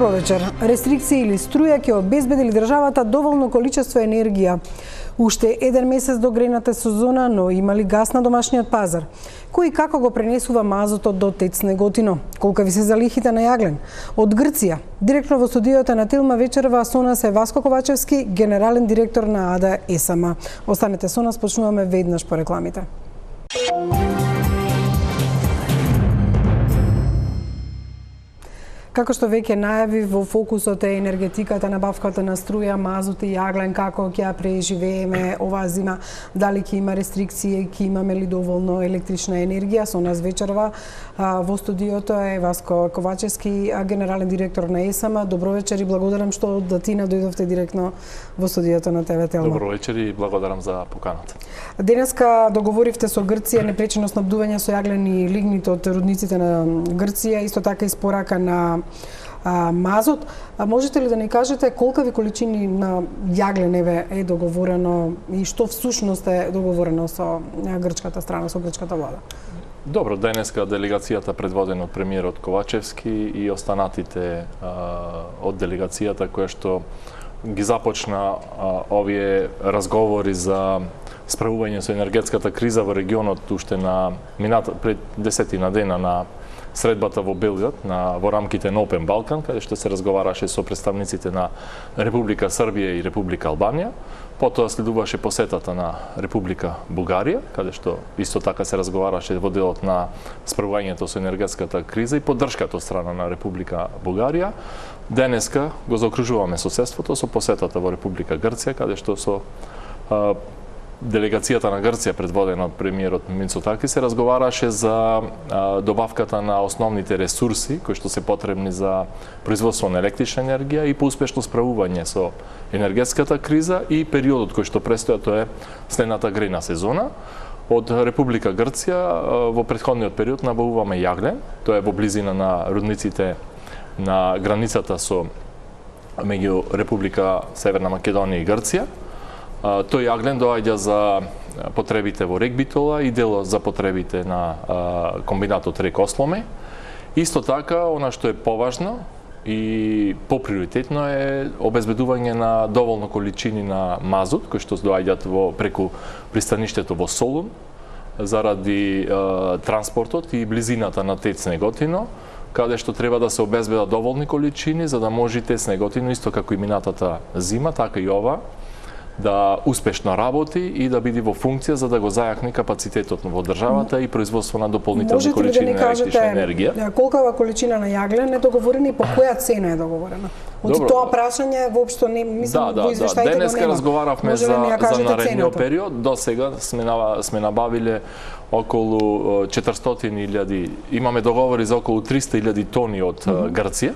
Добро вечер. Рестрикции или струја ќе обезбедили државата доволно количество енергија. Уште еден месец до грејната сезона, но има ли газ на домашниот пазар? Кој и како го пренесува мазотот до ТЕЦ Неготино? Колкави се залихите на јаглен? Од Грција, директно во студиото на Тилма вечерва со нас е Васко Ковачевски, генерален директор на АД ЕСМ. Останете со нас, почнуваме веднаш по рекламите. Како што веќе најави, во фокусот е енергетиката, набавката на струја, мазот и јаглен, како ќе ја преживееме оваа зима, дали ќе има рестрикции, ќе имаме ли доволно електрична енергија. Со нас вечерва во студиото е Васко Ковачевски, генерален директор на ЕСМ. Добро вечер и благодарам што од Атина дојдовте директно во студиото на ТВ Телма. Добро вечер и благодарам за поканата. Денеска договоривте со Грција непречено снабдување со јаглен и лигнит од рудниците на Грција, исто така испорака на мазот. Можете ли да ни кажете колкави количини на јаглен е договорено и што всушност е договорено со грчката страна, со грчката влада? Добро, денеска делегацијата предводена од премиерот Ковачевски и останатите од делегацијата која што ги започна овие разговори за справување со енергетската криза во регионот уште на пред 10 дена на средбата во Белград во рамките на Open Balkan, каде што се разговараше со представниците на Република Србија и Република Албанија. Потоа следуваше посетата на Република Бугарија, каде што исто така се разговараше во делот на справувањето со енергетската криза и поддршката од страна на Република Бугарија. Денеска го заокружуваме соседството со посетата во Република Грција, каде што со делегацијата на Грција, предводена од премиерот Мицотакис, се разговараше за добавката на основните ресурси кои што се потребни за производство на електрична енергија и по успешно справување со енергетската криза и периодот кој што престоја, тоа е следната грејна сезона. Од Република Грција во претходниот период набавуваме јаглен, тоа е во близина на рудниците на границата со меѓу Република Северна Македонија и Грција. Тој јаглен доаѓа за потребите во Рек Битола и дел за потребите на комбинатот Рек Осломе. Исто така, она што е поважно и поприоритетно е обезбедување на доволно количини на мазут, кои што доаѓаат преку пристаништето во Солун, заради транспортот и близината на ТЕЦ Неготино, каде што треба да се обезбедат доволни количини, за да може ТЕЦ Неготино, исто како и минатата зима, така и ова, да успешно работи и да биде во функција за да го зајакне капацитетот во државата и производство на дополнителни количини на електрична енергија. Можете ли да ни кажете колкава количина на јаглен е договорена и по која цена е договорена? Од тоа прашање воопшто не мислам во извештаите го нема. Денеска разговаравме за наредниот период. До сега сме набавиле околу 400.000, имаме договори за околу 300.000 тони од Грција.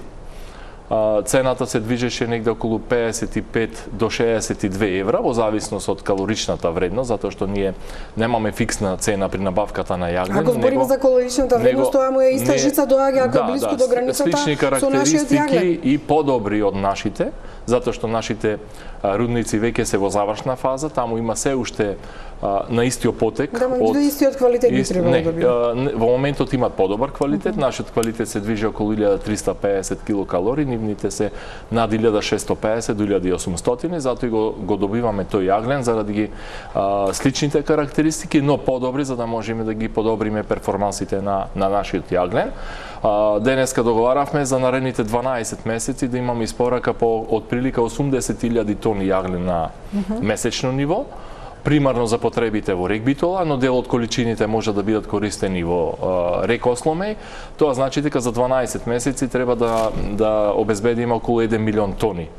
Цената се движеше негде околу 55 до 62 евра, во зависност од калоричната вредност, затоа што ние немаме фиксна цена при набавката на јаглен. Ако збориме за калоричната вредност, тоа му е иста жица доаѓа ако е близко до границата слични карактеристики и подобри од нашите, затоа што нашите рудници веќе се во завршна фаза, таму има се уште на истиот потек. Да, меѓу истиот квалитет би требало да биде. Во моментот имат подобар квалитет, нашиот квалитет се движи околу 1350 килокалории, нивните се над 1650 до 1800, затоа го добиваме тој јаглен заради ги сличните карактеристики, но подобри за да можеме да ги подобриме перформансите на нашиот јаглен. Денеска договаравме за наредните 12 месеци да имаме испорака по отприлика 80.000 тони јаглен на месечно ниво, примарно за потребите во Рек Битола, но дел од количините може да бидат користени во Рек Осломеј. Тоа значи дека за 12 месеци треба да обезбедиме околу 1 милион тони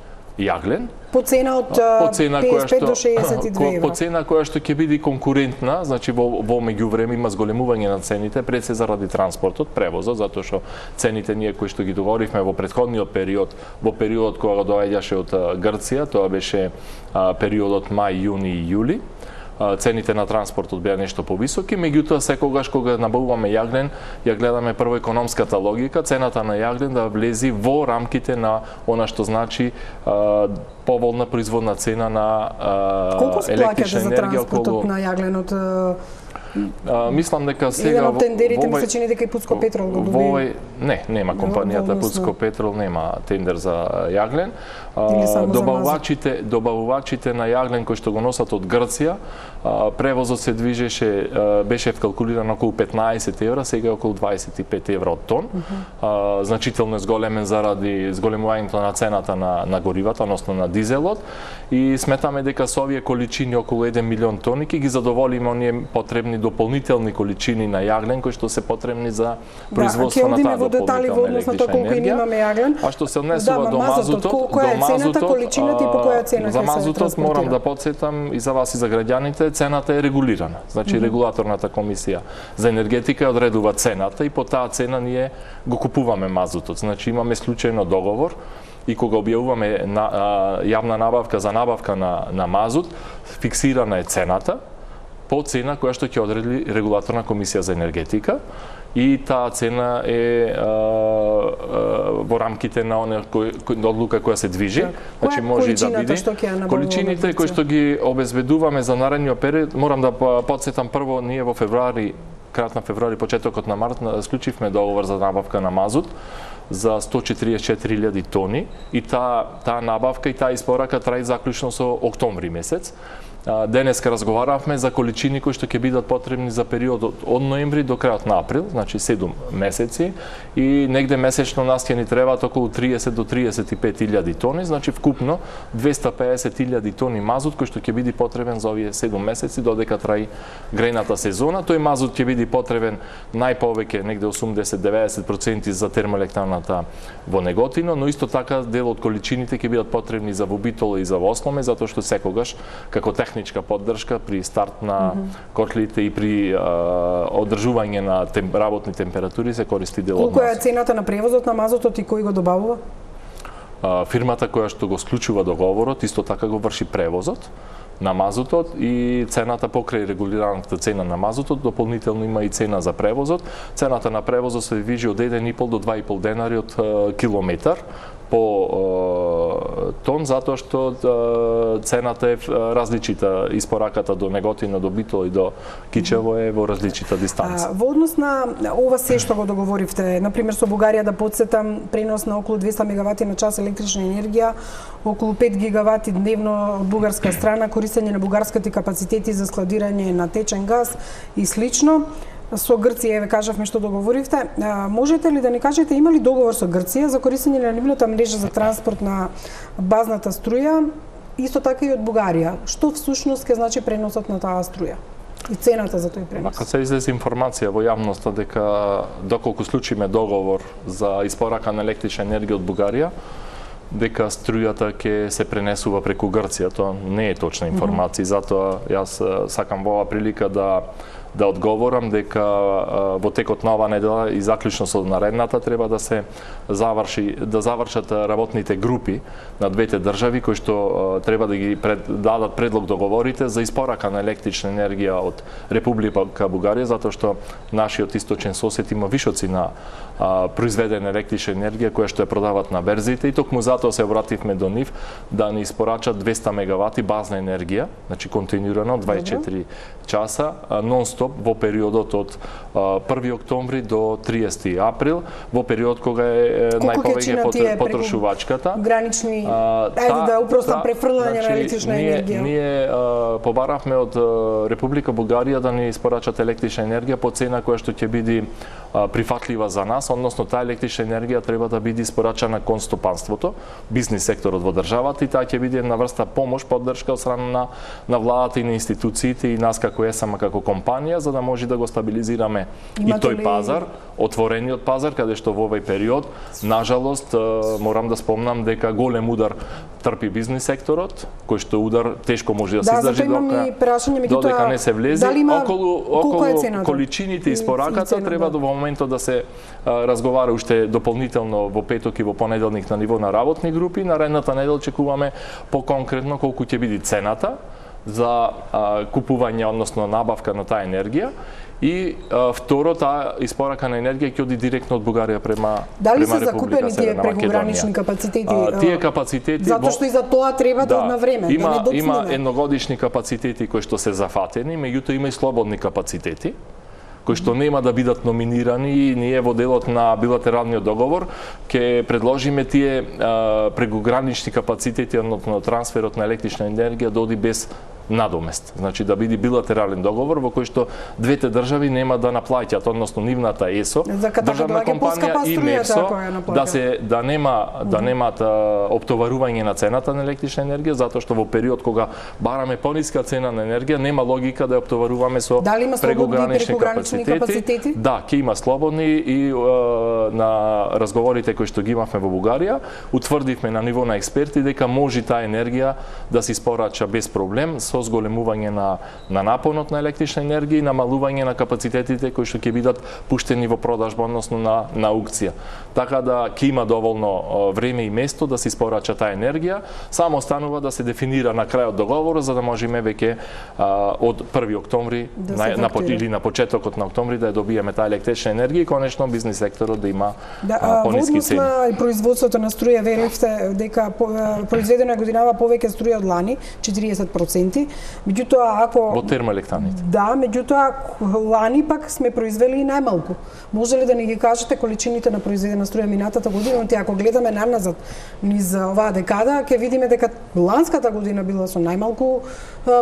јаглен. По цена од 55 до 62 евра. По цена која што ќе биде конкурентна, значи во меѓувреме има зголемување на цените, пред се заради транспортот, превозот, затоа што цените ние кои што ги договоривме во претходниот период, во периодот кога доаѓаше од Грција, тоа беше периодот мај, јуни и јули. Цените на транспортот беа нешто повисоки, меѓутоа секогаш кога набавуваме јаглен, ја гледаме прво економската логика, цената на јаглен да влези во рамките на она што значи поволна производна цена на електрична енергија. Колку се плаќате за транспортот на јагленот Мислам дека сега еден од тендерите ми се чини дека и Пуцко Петрол го доби. Нема компанијата Пуцко Петрол нема тендер за јаглен. Добавувачите на јаглен кои што го носат од Грција, превозот се беше вкалкулиран околу 15 евра, сега е околу 25 евра од тон. Значително зголемен заради зголемувањето на цената на горивата, односно на дизелот, и сметаме дека со овие количини околу 1 милион тони ќе ги задоволиме оние потребни дополнителни количини на јаглен кои што се потребни за производство на таа дополнителна електрична енергија. А што се однесува до мазутот, која е цената, количината и по која цена за мазутот морам да потсетам и за вас и за граѓаните, цената е регулирана. Значи регулаторната комисија за енергетика одредува цената и по таа цена ние го купуваме мазутот. Значи имаме случајно договор и кога објавуваме јавна набавка за набавка на мазут, фиксирана е цената по цена која што ќе одреди регулаторна комисија за енергетика, и таа цена е во рамките на одлука која се движи. Значи може да биде количините кои што ги обезбедуваме за наредниот период. Морам да потсетам прво, ние во февруари, крајот на февруари, почетокот на март склучивме договор за набавка на мазут за 144.000 тони и таа набавка и таа испорака трае заклучно со октомври месец. Денеска разговаравме за количини кои што ќе бидат потребни за периодот од ноември до крајот на април, значи 7 месеци, и негде месечно нас ќе ни требаат околу 30 до 35.000 тони, значи вкупно 250.000 тони мазут кој што ќе биде потребен за овие 7 месеци додека траи грејната сезона. Тој мазут ќе биде потребен најповеќе, негде 80-90% за термоелектраната во Неготино, но исто така дел од количините ќе бидат потребни за во Битола и за во Осломе, затоа што секогаш како техничка поддршка при старт на котлите и при одржување на работни температури се користи дел од мазут. Колку е цената на превозот на мазутот и кој го добавува? Фирмата која што го склучува договорот исто така го врши превозот на мазутот и цената покрај регулираната цена на мазутот, дополнително има и цена за превозот. Цената на превозот се движи од 1,5 до 2,5 денари од километар по тон, затоа што цената е различита, испораката до Неготино, до Битола и до Кичево е во различита дистанца. Во однос на ова се што го договоривте, например со Бугарија, да потсетам, пренос на околу 200 мегавати на час електрична енергија, околу 5 гигавати дневно од бугарска страна, користење на бугарските капацитети за складирање на течен газ и слично. Со Грција, кажавме што договоривте. Можете ли да ни кажете, има ли договор со Грција за користење на нивната мрежа за транспорт на базната струја, исто така и од Бугарија? Што всушност ќе значи преносот на таа струја и цената за тој пренос? Вака се излезе информација во јавноста дека доколку склучиме договор за испорака на електрична енергија од Бугарија, дека струјата ќе се пренесува преку Грција. Тоа не е точна информација, затоа јас сакам во оваа прилика да одговорам дека во текот на оваа недела и заклучно со наредната треба да се завршат работните групи на двете држави кои што треба да ги дадат предлог договорите за испорака на електрична енергија од Република Бугарија, затоа што нашиот источен сосед има вишоци на произведена електрична енергија која што ја продават на берзите и токму затоа се обративме до нив да ни испорачат 200 мегавати базна енергија, значи континуирано 24 часа нон-стоп во периодот од 1 октомври до 30 април, во период кога е најповеќе потрошувачката. Гранични, да упростам префрлање на електрична енергија. Ние побаравме од Република Бугарија да ни испорачат електрична енергија по цена која што ќе биде прифатлива за нас, односно таа електрична енергија треба да биде испорачана кон стопанството, бизнис секторот во државата, и таа ќе биде една врста помош, поддршка од страна на владата и на институциите и нас како ЕСМ како компанија, за да може да го стабилизираме и тој пазар, отворениот пазар, каде што во овој период, нажалост, морам да спомнам дека голем удар трпи бизнис секторот, кој што удар тешко може да се издржи додека не се влезе. Околу количините и испораката треба во моментот да се разговара уште дополнително во петок и во понеделник на ниво на работни групи. Наредната недела чекуваме поконкретно колку ќе биде цената за купување, односно набавка на таа енергија. И второ, таа испорака на енергија ќе оди директно од Бугарија према Дали се закупени тие прекогранични капацитети? Тие капацитети затоа што и за тоа треба на време, да не доцнеме. Има едногодишни капацитети кои што се зафатени, меѓутоа има и слободни капацитети кои што нема да бидат номинирани, и ние во делот на билатералниот договор ќе предложиме тие прекогранични капацитети, односно трансферот на електрична енергија да оди без надомест. Значи да биде билатерален договор во кој што двете држави нема да наплаќаат, односно нивната ЕСО, државна компанија и МЕПСО, да немаат оптоварување на цената на електрична енергија, затоа што во период кога бараме пониска цена на енергија, нема логика да ја оптоваруваме со прекогранични капацитети. Да, ќе има слободни, и на разговорите кои што ги имавме во Бугарија, утврдивме на ниво на експерти дека може таа енергија да се испорача без проблем со зголемување на напонот на електрична енергија и намалување на капацитетите кои што ќе бидат пуштени во продажба, односно на аукција. Така да ќе има доволно време и место да се испорача таа енергија, само останува да се дефинира на крајот договорот, за да можеме веќе од 1 октомври или на почетокот на октомври да ја добиеме таа електрична енергија и конечно бизнис секторот да има пониски цени. Во однос на производството на струја, велевте дека произведено е годинава повеќе струја од лани, 40%. Меѓутоа, ако во термоелектраните. Да, меѓутоа лани пак сме произвели и најмалку. Може ли да ни ги кажете количините на произведена струја минатата година? Ако гледаме наназад низ оваа декада, ќе видиме дека ланската година била со најмалку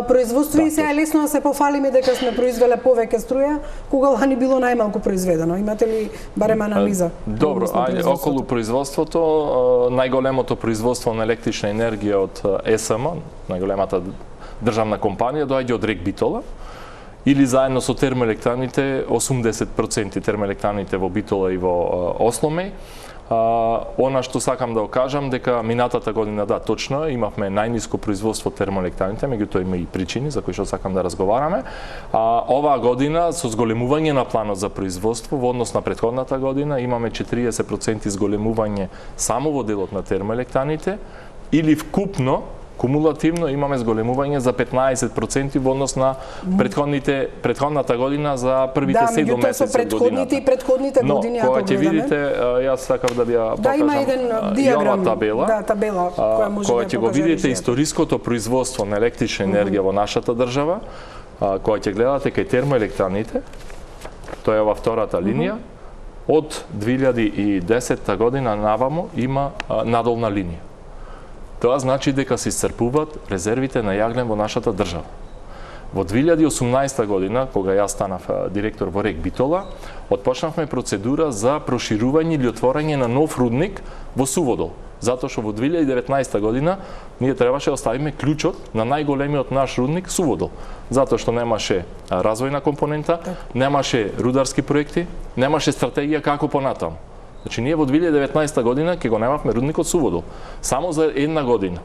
производство, и сега е лесно да се пофалиме дека сме произвеле повеќе струја, кога лани било најмалку произведено. Имате ли барем анализа? Добро, ајде околу производството, најголемото производство на електрична енергија од ЕСМ, најголемата државна компанија, доаѓа од РЕК Битола, или заедно со термоелектраните, 80% термоелектраните во Битола и во Осломеј. Она што сакам да окажам, дека минатата година, да, точно, имавме најниско производство термоелектраните, меѓутоа има и причини за кои што сакам да разговараме. Оваа година, со зголемување на планот за производство, во однос на претходната година, имаме 40% зголемување само во делот на термоелектраните, или вкупно, кумулативно имаме зголемување за 15% во однос на претходната година за првите 7 месеци од годината. И претходните години, ако гледаме. Кога ќе видите, јас сакав да ви ја покажам. Има еден диаграм, табела, која може кога ќе го видите историското производство на електрична енергија во нашата држава, кога ќе гледате кај термоелектраните, тоа е ова втората линија, од 2010 година наваму има надолна линија. Тоа значи дека се исцрпуваат резервите на јаглен во нашата држава. Во 2018 година, кога јас станав директор во РЕК Битола, отпочнавме процедура за проширување или отворање на нов рудник во Суводол. Затоа што во 2019 година ние требаше да оставиме клучот на најголемиот наш рудник Суводол. Затоа што немаше развојна компонента, немаше рударски проекти, немаше стратегија како понатаму. Значи, ние во 2019 година ќе го немавме рудникот Суводол. Само за една година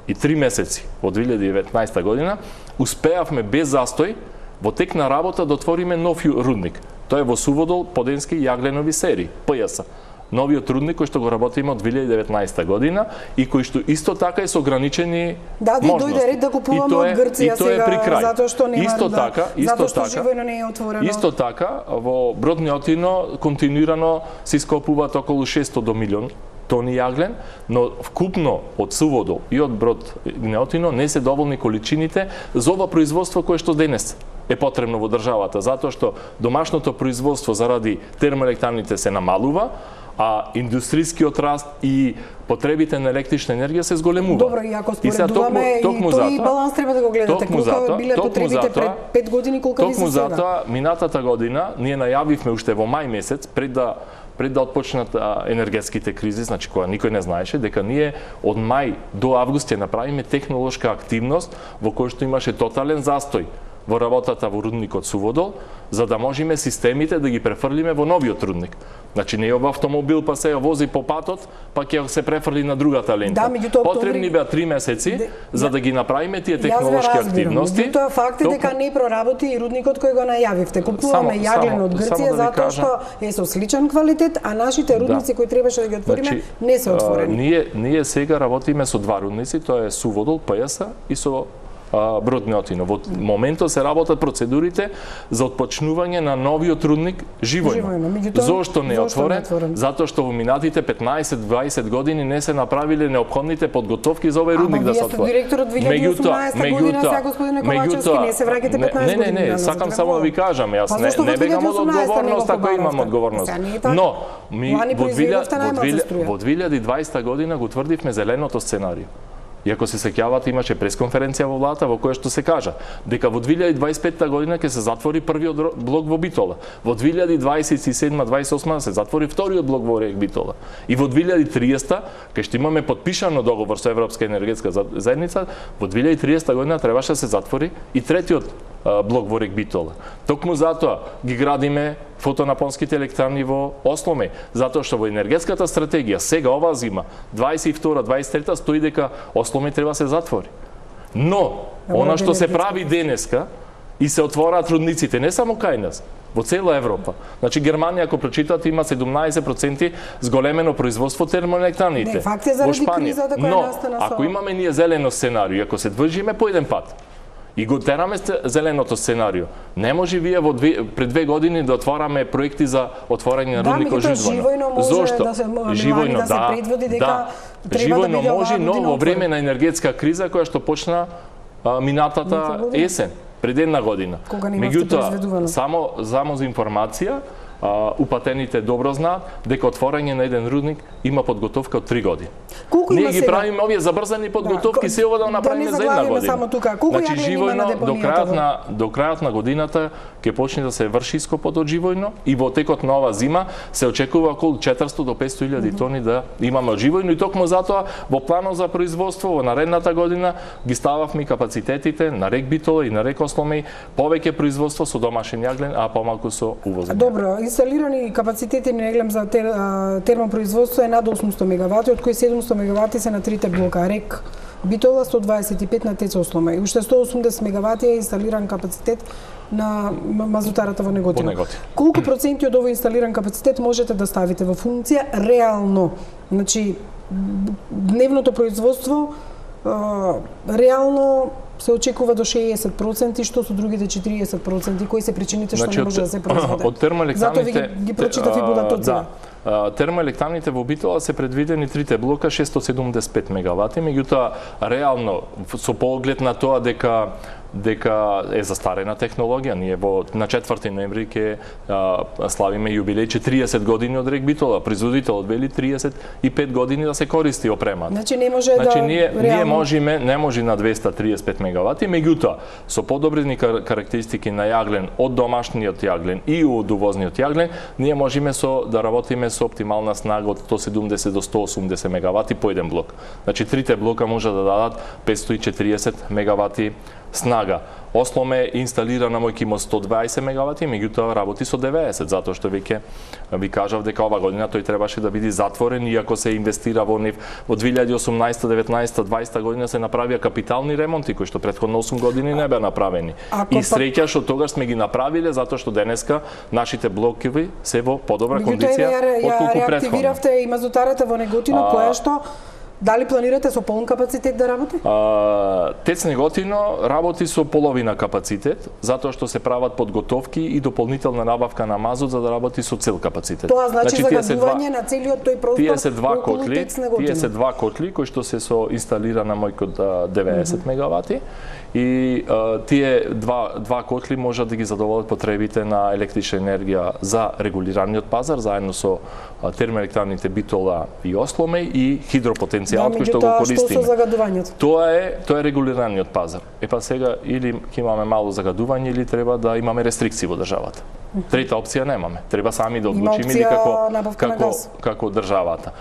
и 3 месеци во 2019 година успеавме без застој во тек на работа да отвориме нов рудник. Тоа е во Суводол Поденски јагленови серии, ПЈС. Новиот рудник кој што го работиме од 2019 година и кој што исто така е со ограничени можности. Дојде ред да купуваме од Грција сега, затоа што нема затоа што живојно не е отворено. Исто така, во Брод Гнеотино континуирано се ископуваат околу 600 до милион тони јаглен, но вкупно од Суводол и од Брод Гнеотино не се доволни количините за ова производство кое што денес е потребно во државата, затоа што домашното производство заради термоелектраните се намалува, а индустријскиот раст и потребите на електрична енергија се зголемува. Добро, и ако споредуваме, тој баланс треба да го гледате. Колку биле потребите пред 5 години, колку ви се сега? Токму затоа, минатата година, ние најавивме уште во мај месец, пред да отпочнат енергетските кризи, значи кога никој не знаеше, дека ние од мај до август ќе направиме технолошка активност во која што имаше тотален застој во работата во рудникот Суводол, за да можеме системите да ги префрлиме во новиот рудник. Значи не е ова автомобил па се вози по патот, па ќе се префрли на другата лента. Потребни беа 3 месеци за да ги направиме тие технолошки активности. Меѓутоа факт е дека не проработи и рудникот кој го најавивте. Купуваме јаглен од Грција затоа што е со сличен квалитет, а нашите рудници кои требаше да ги отвориме не се отворени. Ние сега работиме со два рудници, тоа е Суводол, ПЈС и со Бродниотино. Во моментот се работат процедурите за отпочнување на новиот рудник Живојно. Зошто не е отворен? Затоа што во минатите 15-20 години не се направиле неопходните подготовки за овој рудник да се отвори. Директор од 2018 година, сега господине Ковачевски, не се враќате 15 години. Не, сакам само да ви кажам, јас не бегам од одговорност ако имам одговорност. Но во 2020 година го тврдивме зеленото сценарио. И ако се сеќавате, имаше пресконференција во владата во која што се кажа дека во 2025 година ќе се затвори првиот блок во Битола. Во 2027-28 се затвори вториот блок во Рек Битола. И во 2030 кај што имаме подпишано договор со Европска енергетска заедница, во 2030 година требаше да се затвори и третиот блок во Рек Битола. Токму затоа ги градиме фотонапонските електрани во Осломе, затоа што во енергетската стратегија сега оваа зима 22-23 стои дека Осломе треба се затвори. Но она што се прави денеска и се отвораат рудниците не само кај нас, во цела Европа. Значи Германија, ако прочитате, има 17% зголемено производство термоелектраните. Во Шпанија. Но ако имаме ние зелено сценарио, ако се движиме по еден пат, и го тераме зеленото сценарио. Не може вие пред 2 години да отвараме проекти за отворање на рудникот Живојно. Зошто? Живојно, Живојно може, но во време на енергетска криза која што почна минатата есен, пред една година. Меѓутоа, само за информација, упатените добро знаат дека отворање на еден рудник има подготовка од 3 години. Ние ги правиме овие забрзани подготовки, се ова да направиме за една година. Значи Живојно до крајот на годината ќе почне да се врши ископот од Живојно и во текот на ова зима се очекува околу 400 до 500 илјади тони да имаме од Живојно и токму затоа во планот за производство во наредната година ги стававме капацитетите на Рек Битола и на Рек Осломе, повеќе производство со домашен јаглен, а помалку со увозен. Добро, инсталирани капацитети на еглем за термопроизводство е над 800 мегавати, од кои 700 мегавати се на трите блока Рек Битола, 125 на ТЕЦ Осломе и уште 180 мегавати е инсталиран капацитет на мазутарата во Неготино. Колку проценти од овој инсталиран капацитет можете да ставите во функција реално? Значи, дневното производство реално се очекува до 60%, што со другите 40%, кои се причините што не може да се произведе? Од термоелектраните Затоа ги прочитав и будат од сега. Термоелектраните во Битола се предвидени трите блока 675 мегавати, меѓутоа реално со поглед на тоа дека е застарена технологија. Ние на 4 ноември ќе славиме јубилеј 40 години од Рек Битола. Производителот вели 35 години да се користи опремата. Значи не може да ние можеме, не може на 235 мегавати, меѓутоа со подобрени карактеристики на јаглен од домашниот јаглен и од увозниот јаглен, ние можеме да работиме со оптимална снага од 170 до 180 мегавати по еден блок. Значи трите блока може да дадат 540 мегавати снага. Осломе инсталира на мојки 120 мегавати, меѓутоа работи со 90, затоа што веќе ви кажав дека ова година тој требаше да биде затворен, иако се инвестира во нив. Во 2018, 19, 20 година се направија капитални ремонти кои што претходно 8 години не беа направени. И среќа што тогаш сме ги направиле затоа што денеска нашите блокови се во подобра кондиција отколку претходно. Реактивиравте и мазутарата во Неготино, која што дали планирате со полн капацитет да работи? ТЕЦ Неготино работи со половина капацитет, затоа што се прават подготовки и дополнителна набавка на мазот за да работи со цел капацитет. Тоа значи загадување на целиот тој простор околу ТЕЦ Неготино. Тие се два котли кои што се со инсталирана мојкот 90 мегавати и тие два котли можат да ги задоволат потребите на електрична енергија за регулираниот пазар заедно со термоелектраните Битола и Осломе и хидропотенцијалот кој што го користиме. Што со загадувањето? Тоа е регулираниот пазар. Па сега или ќе имаме мало загадување или треба да имаме рестрикции во државата. Трета опција немаме. Треба сами да одлучиме или како државата.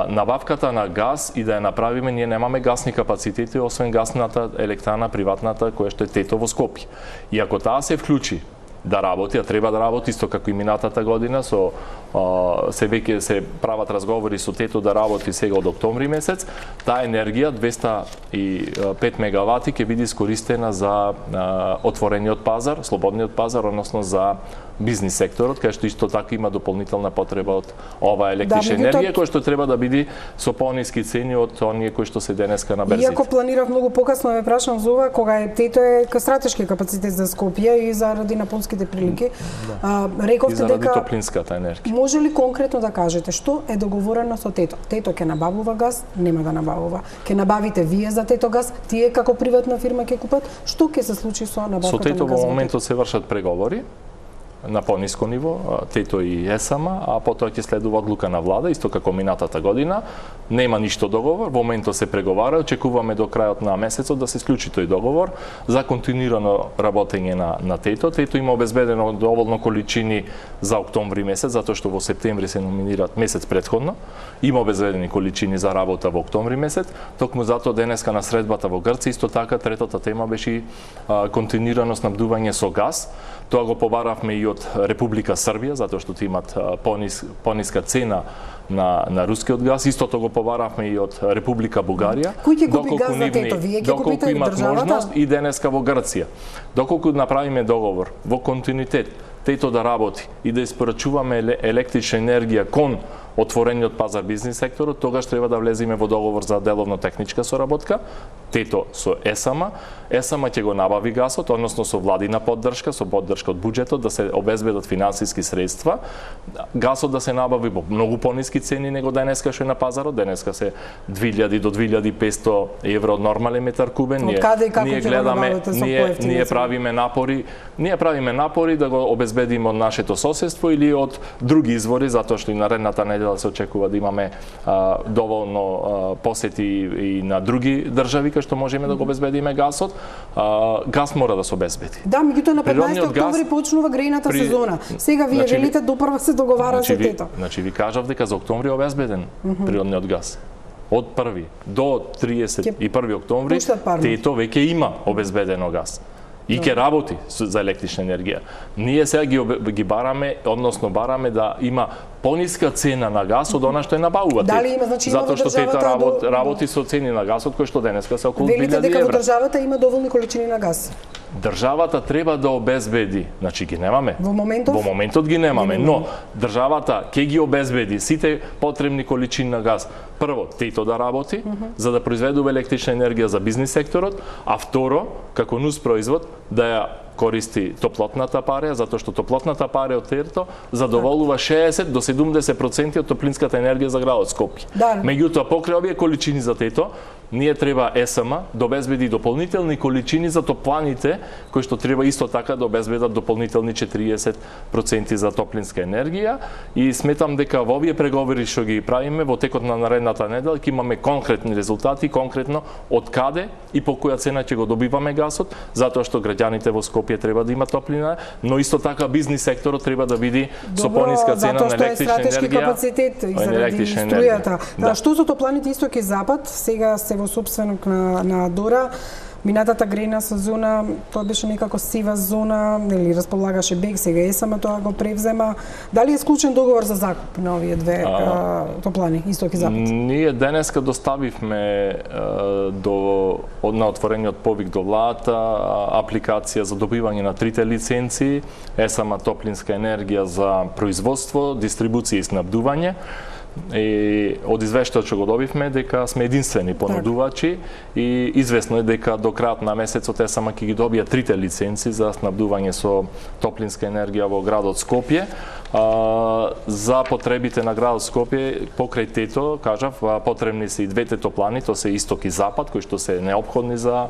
Набавката на газ и да ја направиме, ние немаме гасни капацитети освен гасната електрана приватната која што е ТЕТО во Скопје. И ако таа се вклучи да работи, а треба да работи исто како и минатата година, се веќе се прават разговори со ТЕТО да работи сега од октомври месец. Таа енергија 205 мегавати ќе биде искористена за отворениот пазар, слободниот пазар, односно за бизнис секторот, кај што исто така има дополнителна потреба од оваа електрична енергија, која што треба да биде со пониски цени од оние кои што се денеска на берзите. Иако планирав многу покасно да ве прашам за ова, кога ТЕТО е стратешки капацитет за Скопје и заради наполските прилики, рековте дека заради топлинската енергија. Може ли конкретно да кажете што е договорено со ТЕТО? ТЕТО ќе набавува газ, нема да набавува. Ќе набавите вие за ТЕТО газ, тие како приватна фирма ќе купат. Што ќе се случи со набавката на газ? Со ТЕТО во моментот се вршат преговори на пониско ниво, ТЕТО и ЕСАМА, а потоа ќе следува одлука на влада, исто како минатата година. Нема ништо договор, во моментот се преговара, очекуваме до крајот на месецот да се склучи тој договор за континуирано работење на ТЕТО. ТЕТО има обезбедено доволно количини за октомври месец, затоа што во септември се номинираат месец претходно. Има обезбедени количини за работа во октомври месец. Токму затоа денеска на средбата во Грција исто така третата тема беше континуирано снабдување со газ. Тоа го побаравме и од Република Србија, затоа што имат пониска цена на рускиот газ. Истото го побаравме и од Република Бугарија. Кој ќе купи газ за ТЕТО? Вие ќе купите или државата? И денеска во Грција. Доколку направиме договор во континуитет ТЕТО да работи и да испорачуваме електрична енергија кон отворениот пазар бизнис секторот, тогаш треба да влеземе во договор за деловно техничка соработка, ТЕТО со ЕСАМА. ЕСАМА ќе го набави гасот, односно со владина поддршка, со поддршка од буџетот да се обезбедат финансиски средства. Гасот да се набави во многу пониски цени него денеска што е на пазарот. Денеска се 2000 до 2500 евро од нормален метар кубен. Ние гледаме, ние правиме напори да го обезбедиме од нашето соседство или од други извори, затоа што и наредната недела се очекува да имаме доволно посети и на други држави кај што можеме да го обезбедиме гасот. Газ мора да се обезбеди. Да, меѓутоа на 15 октомври почнува грејната сезона. Сега вие велите допрва се договара со ТЕТО. Значи ви кажав дека за октомври е обезбеден природниот газ. Од 1 до 31 октомври ТЕТО веќе има обезбедено газ. И ќе работи за електрична енергија. Ние сега ги бараме, односно бараме да има пониска цена на газ од она што е набавува ТЕТО. Дали има, значи, затоа што ТЕТО работи со цени на газот кои што денеска се околу 2000 евра. Велите дека во државата има доволни количини на газ. Државата треба да обезбеди, значи ги немаме. Во моментот ги немаме, но државата ќе ги обезбеди сите потребни количини на газ. Прво, ТЕТО да работи, за да произведува електрична енергија за бизнис секторот, а второ, како нус производ, да ја користи топлотната пареја, затоа што топлотната пареја од ТЕТО задоволува 60 до 70% од топлинската енергија за градот Скопје. Меѓутоа, покрај овие количини за ТЕТО, ние треба ЕСАМА да обезбеди дополнителни количини за топланите, кои што треба исто така да обезбедат дополнителни 40% за топлинска енергија, и сметам дека во овие преговори што ги правиме во текот на наредната недела ќе имаме конкретни резултати, конкретно од каде и по која цена ќе го добиваме гасот, затоа што граѓаните во Скопје треба да имат топлина, но исто така бизнис секторот треба да биде со пониска цена на електрична енергија. Капацитет и заради струјата. Што со топланите исток и запад, сега се во сопственок на Дора. Минатата грејна сезона, тоа беше некако сива зона, нели располагаше БЕК, сега ЕСАМА тоа го превзема. Дали е склучен договор за закуп на овие две топлани, исток и запад? Ние денеска доставивме на отворениот повик до владата апликација за добивање на трите лиценци, ЕСАМА топлинска енергија за производство, дистрибуција и снабдување. И од извештајот што го добивме дека сме единствени понудувачи и известно е дека до крајот на месецот ЕСАМА ќе ги добија трите лиценци за снабдување со топлинска енергија во градот Скопје. За потребите на градот Скопје покрај ТЕТО, кажав, потребни се и двете топлани, тоа се исток и запад, кои што се неопходни за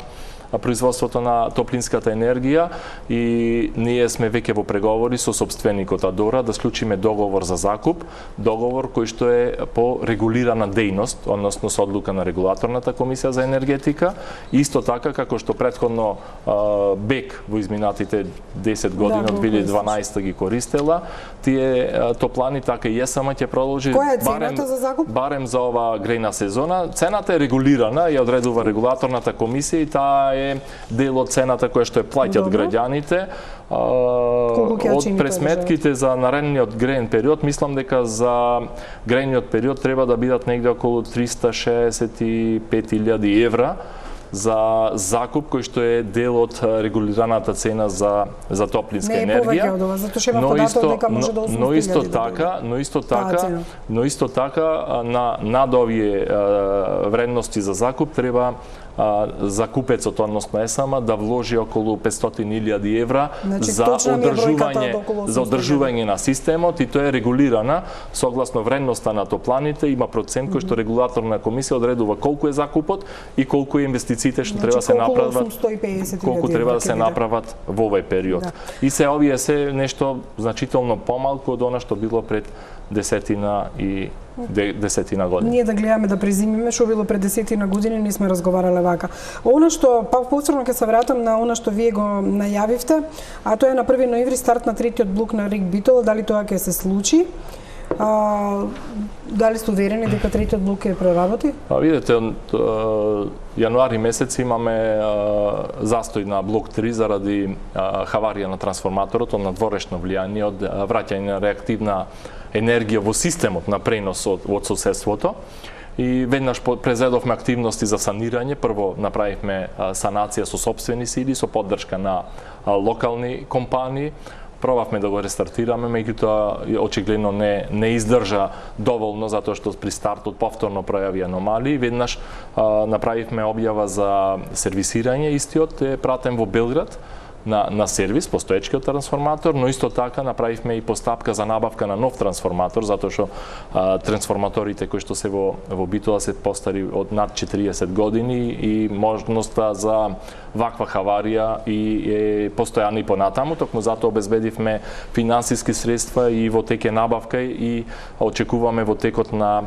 производството на топлинската енергија, и ние сме веќе во преговори со сопственикот Адора да склучиме договор за закуп, договор кој што е по регулирана дејност, односно со одлука на регулаторната комисија за енергетика. Исто така како што претходно БЕК во изминатите 10 години од 2012 ги користела, тие топлани, така и ЕСАМА ќе продолжи барем за ова грејна сезона. Цената е регулирана, ја одредува регулаторната комисија и таа е дел од цената која што е плаќаат граѓаните. Од пресметките за наредниот греен период, мислам дека за греениот период треба да бидат негде околу 365.000 евра за закуп кој што е дел од регулираната цена за топлинска енергија. Не е повеќе од ова, затоа што има податок дека може до 8.000. Но исто така над овие вредности за закуп треба закупецот, односно ЕСАМА, да вложи околу 500.000 евра за одржување на системот, и тоа е регулирана согласно вредноста на топланите. Има процент кој што регулаторна комисија одредува колку е закупот и колку е инвестициите што треба да се направат, колку треба да се направат во овој период. И се овие се нешто значително помалку од она што било пред десетина години. Ние да гледаме да презимиме што било пред десетина години, не сме разговарале вака. Она што повторно ќе се вратам на она што вие го најавивте, а тоа е на 1 ноември старт на третиот блок на Рик Битол, дали тоа ќе се случи? Дали сте уверени дека третиот блок ќе проработи? Видете, јануари месец имаме застој на блок 3 заради хаварија на трансформаторот, од надворешно влијание, од враќање на реактивна енергија во системот на пренос од соседството. И веднаш презедовме активности за санирање. Прво направивме санација со сопствени сили, со поддршка на локални компании. Пробавме да го рестартираме, меѓутоа очигледно не издржа доволно, затоа што при стартот повторно пројави аномалии. Веднаш направивме објава за сервисирање, истиот е пратен во Белград на сервис, постоечкиот трансформатор, но исто така направивме и постапка за набавка на нов трансформатор, затоа што трансформаторите кои што се во Битола се постари од над 40 години и можноста за ваква хаварија и постојана и понатаму. Токму затоа обезбедивме финансиски средства и во тек е набавка и очекуваме во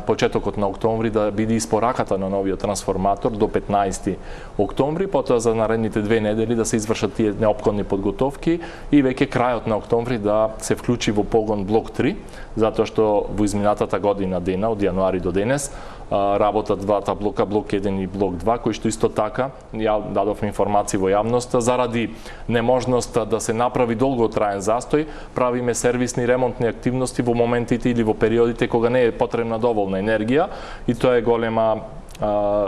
почетокот на октомври да биде испораката на новиот трансформатор до 15 октомври, потоа за наредните 2 недели да се извршат тие неопходни подготовки и веќе крајот на октомври да се вклучи во погон блок 3, затоа што во изминатата година дена, од јануари до денес, работат двата блока, блок 1 и блок 2, кои што исто така, ја дадовме информации во јавноста, заради неможноста да се направи долготраен застој, правиме сервисни ремонтни активности во моментите или во периодите кога не е потребна доволна енергија, и тоа е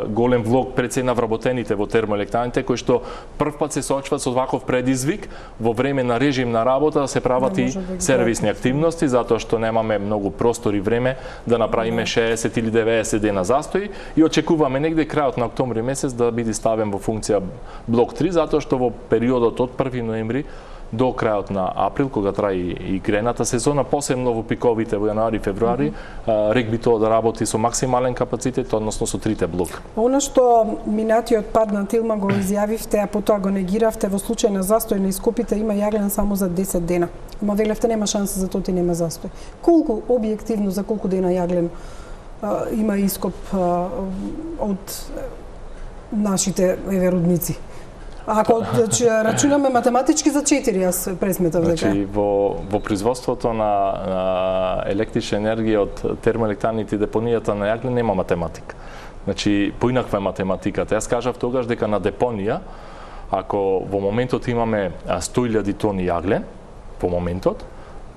голем влог пред се на вработените во термоелектраните, кои што прв пат се соочваат со ваков предизвик во време на режим на работа да се прават и сервисни активности, затоа што немаме многу простор и време да направиме 60 или 90 дена застој, и очекуваме негде крајот на октомври месец да биде ставен во функција блок 3, затоа што во периодот од 1 ноември до крајот на април, кога трае и грената сезона, посебно во пиковите во јануари и февруари, Рик Битола да работи со максимален капацитет, односно со трите блока. Она што минатиот пад на Тилма го изјавивте, а потоа го негиравте, во случај на застој на ископите има јаглен само за 10 дена. Ама велевте нема шанса за тоа ти нема застој. Колку објективно за колку дена јаглен има ископ од нашите рудници? Ако рачунаме математички за 4, јас пресметав дека. Значи, во производството на електрична енергија од термоелектраните и депонијата на јаглен нема математика. Значи, поинаква е математиката. Јас кажав тогаш дека на депонија, ако во моментот имаме 100.000 тони јаглен, во моментот,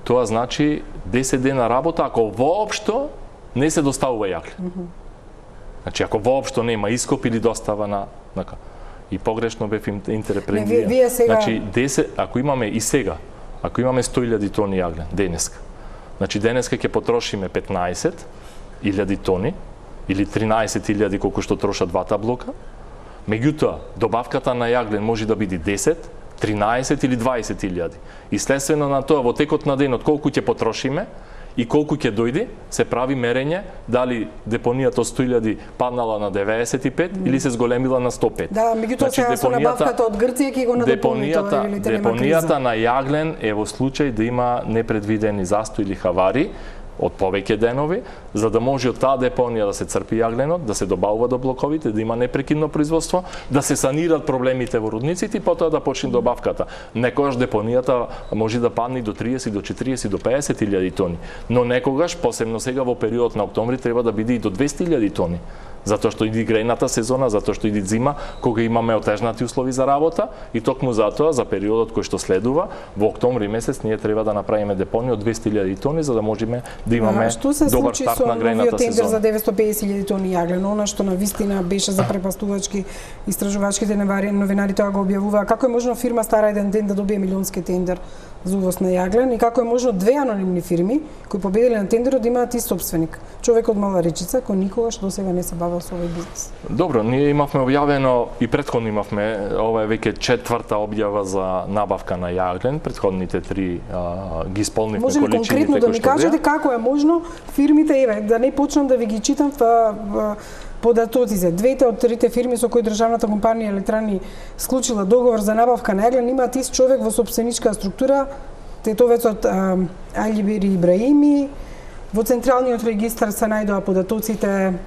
тоа значи 10 дена работа, ако воопшто не се доставува јаглен. Значи, ако воопшто нема ископ или достава на и погрешно бев интерпретиран. Значи, ако имаме и сега, ако имаме 100.000 тони јаглен денеска, значи денеска ќе потрошиме 15.000 тони или 13.000 колку што трошат двата блока. Меѓутоа, добавката на јаглен може да биде 10, 13 или 20.000. И следствено на тоа, во текот на денот колку ќе потрошиме и колку ќе дојде, се прави мерење дали депонијата од 100.000 паднала на 95 или се зголемила на 105. Да, меѓутоа сега со набавката од Грција ќе го надополни тоа, депонијата на јаглен е во случај да има непредвидени застои или хавари од повеќе денови, за да може од таа депонија да се црпи јагленот, да се добавува до блоковите, да има непрекидно производство, да се санират проблемите во рудниците и потоа да почне добавката. Некогаш депонијата може да падне до 30, до 40, до 50.000 тони, но некогаш, посебно сега во период на октомври, треба да биде и до 200.000 тони, затоа што иди грејната сезона, затоа што иди зима, кога имаме отежнати услови за работа и токму затоа за периодот кој што следува, во октомври месец ние треба да направиме депони од 200.000 тони за да можеме да имаме добар старт на грејната сезона. Тендер за 950.000 тони јаглен, она што на вистина беше за препастувачки истражувачките новинари тоа го објавуваа. Како е можно фирма стара еден ден да добие милионски тендер за увоз на јаглен и како е можно две анонимни фирми кои победиле на тендерот да имаат и сопственик, човек од Мала Речица кој никогаш досега не се бавел со овој бизнес? Добро, ние имавме објавено и претходно имавме, ова е веќе четврта објава за набавка на јаглен, претходните три ги исполнивме количините. Може ли конкретно да ми кажете како е можно фирмите, еве, да не почнам да ви ги читам податоците. Двете од трите фирми со кои државната компанија Електрани склучила договор за набавка на јаглен имаат ист човек во сопственичка структура, тетовецот Али Бери Ибраими. Во централниот регистар се најдоа податоците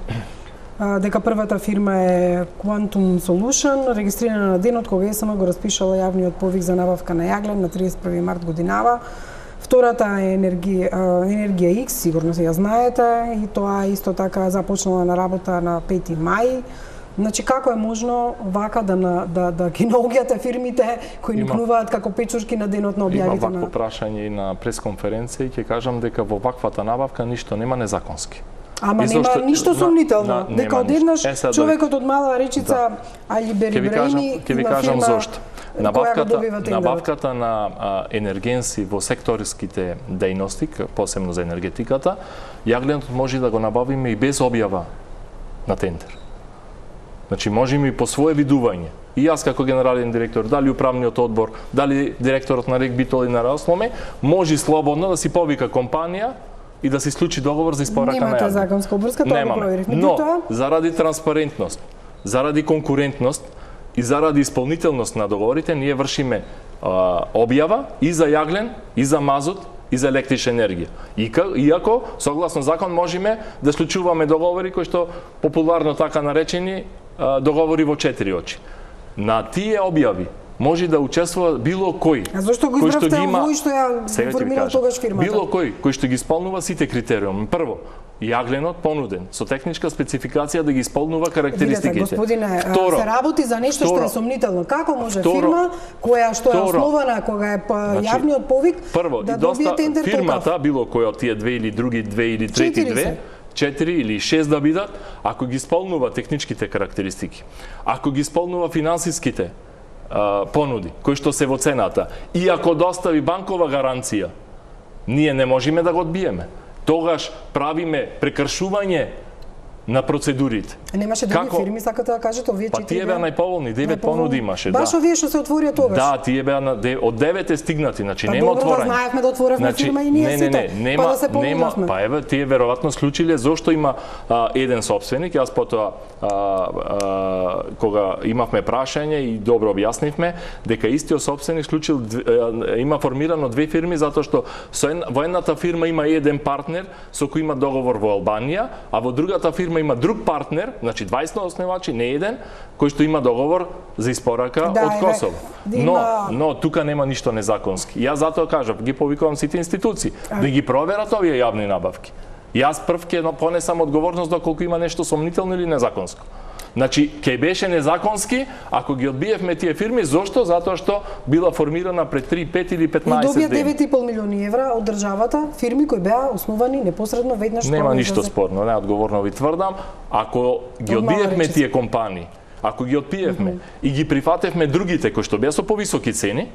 дека првата фирма е Quantum Solution, регистрирана на денот кога ЕСМ го распишала јавниот повик за набавка на јаглен на 31 март годинава. Втората е Енергија X, сигурно се ја знаете, и тоа исто така започнала на работа на 5 мај. Значи, како е можно вака да ги наоѓате фирмите кои никнуваат како печурки на денот на објавите? Има вакво прашање и на пресконференција и ќе кажам дека во ваквата набавка ништо нема незаконски. Ама нема ништо сомнително, дека одеднаш човекот од Мала Речица, Али Бери Ибраими, ќе ви кажам зошто. Набавката на енергенси во секторските дејности, посебно за енергетиката, јагленот може да го набавиме и без објава на тендер. Значи, можеме и по свое видување. И јас како генерален директор, дали управниот одбор, дали директорот на РЕК Битол и на Росломе, може слободно да си повика компанија и да се склучи договор за испорака на јаглен. Немате законска обврска, тоа го проверивме. Но, заради транспарентност, заради конкурентност и заради исполнителност на договорите, ние вршиме објава и за јаглен, и за мазут, и за електрична енергија. Иако, согласно закон, можеме да склучуваме договори кои што популарно така наречени договори во 4 очи. На тие објави може да учествува било кој. А зошто го избравте овој што ја формира тогаш фирмата? Било кој што ги исполнува сите критериуми. Прво, јагленот понуден со техничка спецификација да ги исполнува карактеристиките. Видете, господине, се работи за нешто што е сомнително. Како може фирма која што е основана кога е јавниот повик да добие тендер такав? Фирмата, било која од тие две или други две или трети две, 4 или 6 да бидат, ако ги исполнува техничките карактеристики, ако ги исполнува финансиските понуди, кои што се во цената, и ако достави банкова гаранција, ние не можеме да го одбиеме. Тогаш правиме прекршување на процедурите. Немаше други фирми, сакате да кажете, овие 4 Па тие беа најповолни, 9 понуди имаше, Баш овие што се отворија тогаш? Да, тие беа од 9 стигнати, значи нема отворање. Па добро, знаевме да отворевме фирма и ние сите, па да се понудавме. Па еве, тие веројатно склучиле зошто има еден сопственик, јас потоа кога имавме прашање и добро објаснивме дека истиот сопственик склучил има формирано две фирми затоа што во едната фирма има еден партнер со кој има договор во Албанија, а во другата фирма има друг партнер, значи 20 основачи, не еден, кој што има договор за испорака од Косово. Но тука нема ништо незаконски. Јас затоа кажав, ги повикувам сите институции да ги проверат овие јавни набавки. Јас прв ќе понесам одговорност доколку има нешто сомнително или незаконско. Значи, ќе беше незаконски ако ги одбиевме тие фирми, зошто? Затоа што била формирана пред 3, 5 или 15 дена. И добија 9,5 милиони евра од државата, фирми кои беа основани непосредно веднаш. Нема ништо спорно, неодговорно ви тврдам. Ако ги одбиевме тие компании, ако ги одбиевме и ги прифатевме другите кои што беа со повисоки цени,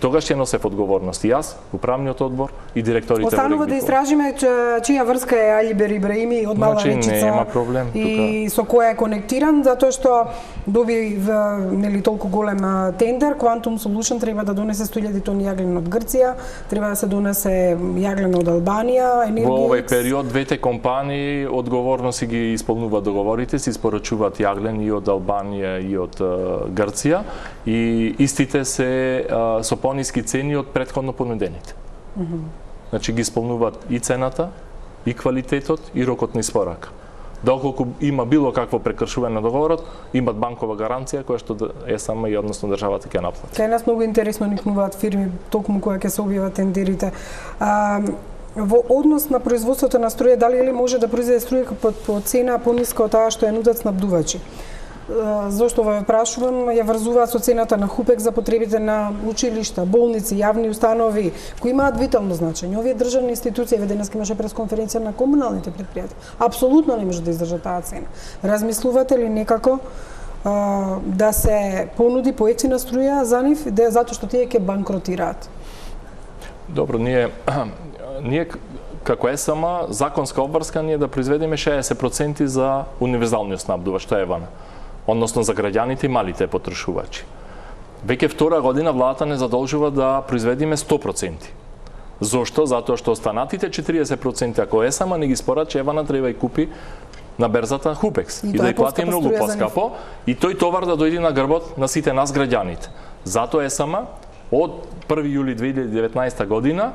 тогаш ќе носев одговорност и јас, управниот одбор и директорите. Останува да истражиме чија врска е Али Бери Ибраими од Мала Речица и со која е конектиран, затоа што доби нели толку голем тендер. Quantum Solution треба да донесе 100.000 тони јаглен од Грција, треба да се донесе јаглен од Албанија, Енергија. Во овој период двете компании одговорно си ги исполнуваат договорите, си испорачуваат јаглен и од Албанија и од Грција и истите се со пониски цени од претходно понудените. Значи ги исполнуваат и цената, и квалитетот, и рокот на испорака. Доколку има било какво прекршување на договорот, имат банкова гаранција која што ЕСМ и односно државата ќе наплати. Кај нас многу интересно никнуваат фирми токму која ќе се објават тендерите. во однос на производството на струја, дали ли може да произведе струја по цена пониска од таа што ја нудат снабдувачи? Зошто ве прашувам, ја врзуваат со цената на ХУПЕК за потребите на училишта, болници, јавни установи, кои имаат витално значење. Овие државни институции, денеска имаше пресконференција на комуналните предпријатија, апсолутно не може да издржат таа цена. Размислувате ли некако да се понуди поевтина струја за нив, затоа што тие ќе банкротираат? Добро, ние како ЕСМ законска обврска ние да произведеме 60% за универзалниот снабдувач, што е ЕВАНА, односно за граѓаните и малите потрошувачи. Веќе втора година владата не задолжува да произведиме 100%. Зошто? Затоа што останатите 40% ако ЕСМ не ги спорачи, ЕВАНА треба и купи на берзата ХУПЕКС и да ја плати многу поскапо и тој товар да дојде на грбот на сите нас граѓаните. Затоа ЕСМ од 1 јули 2019 година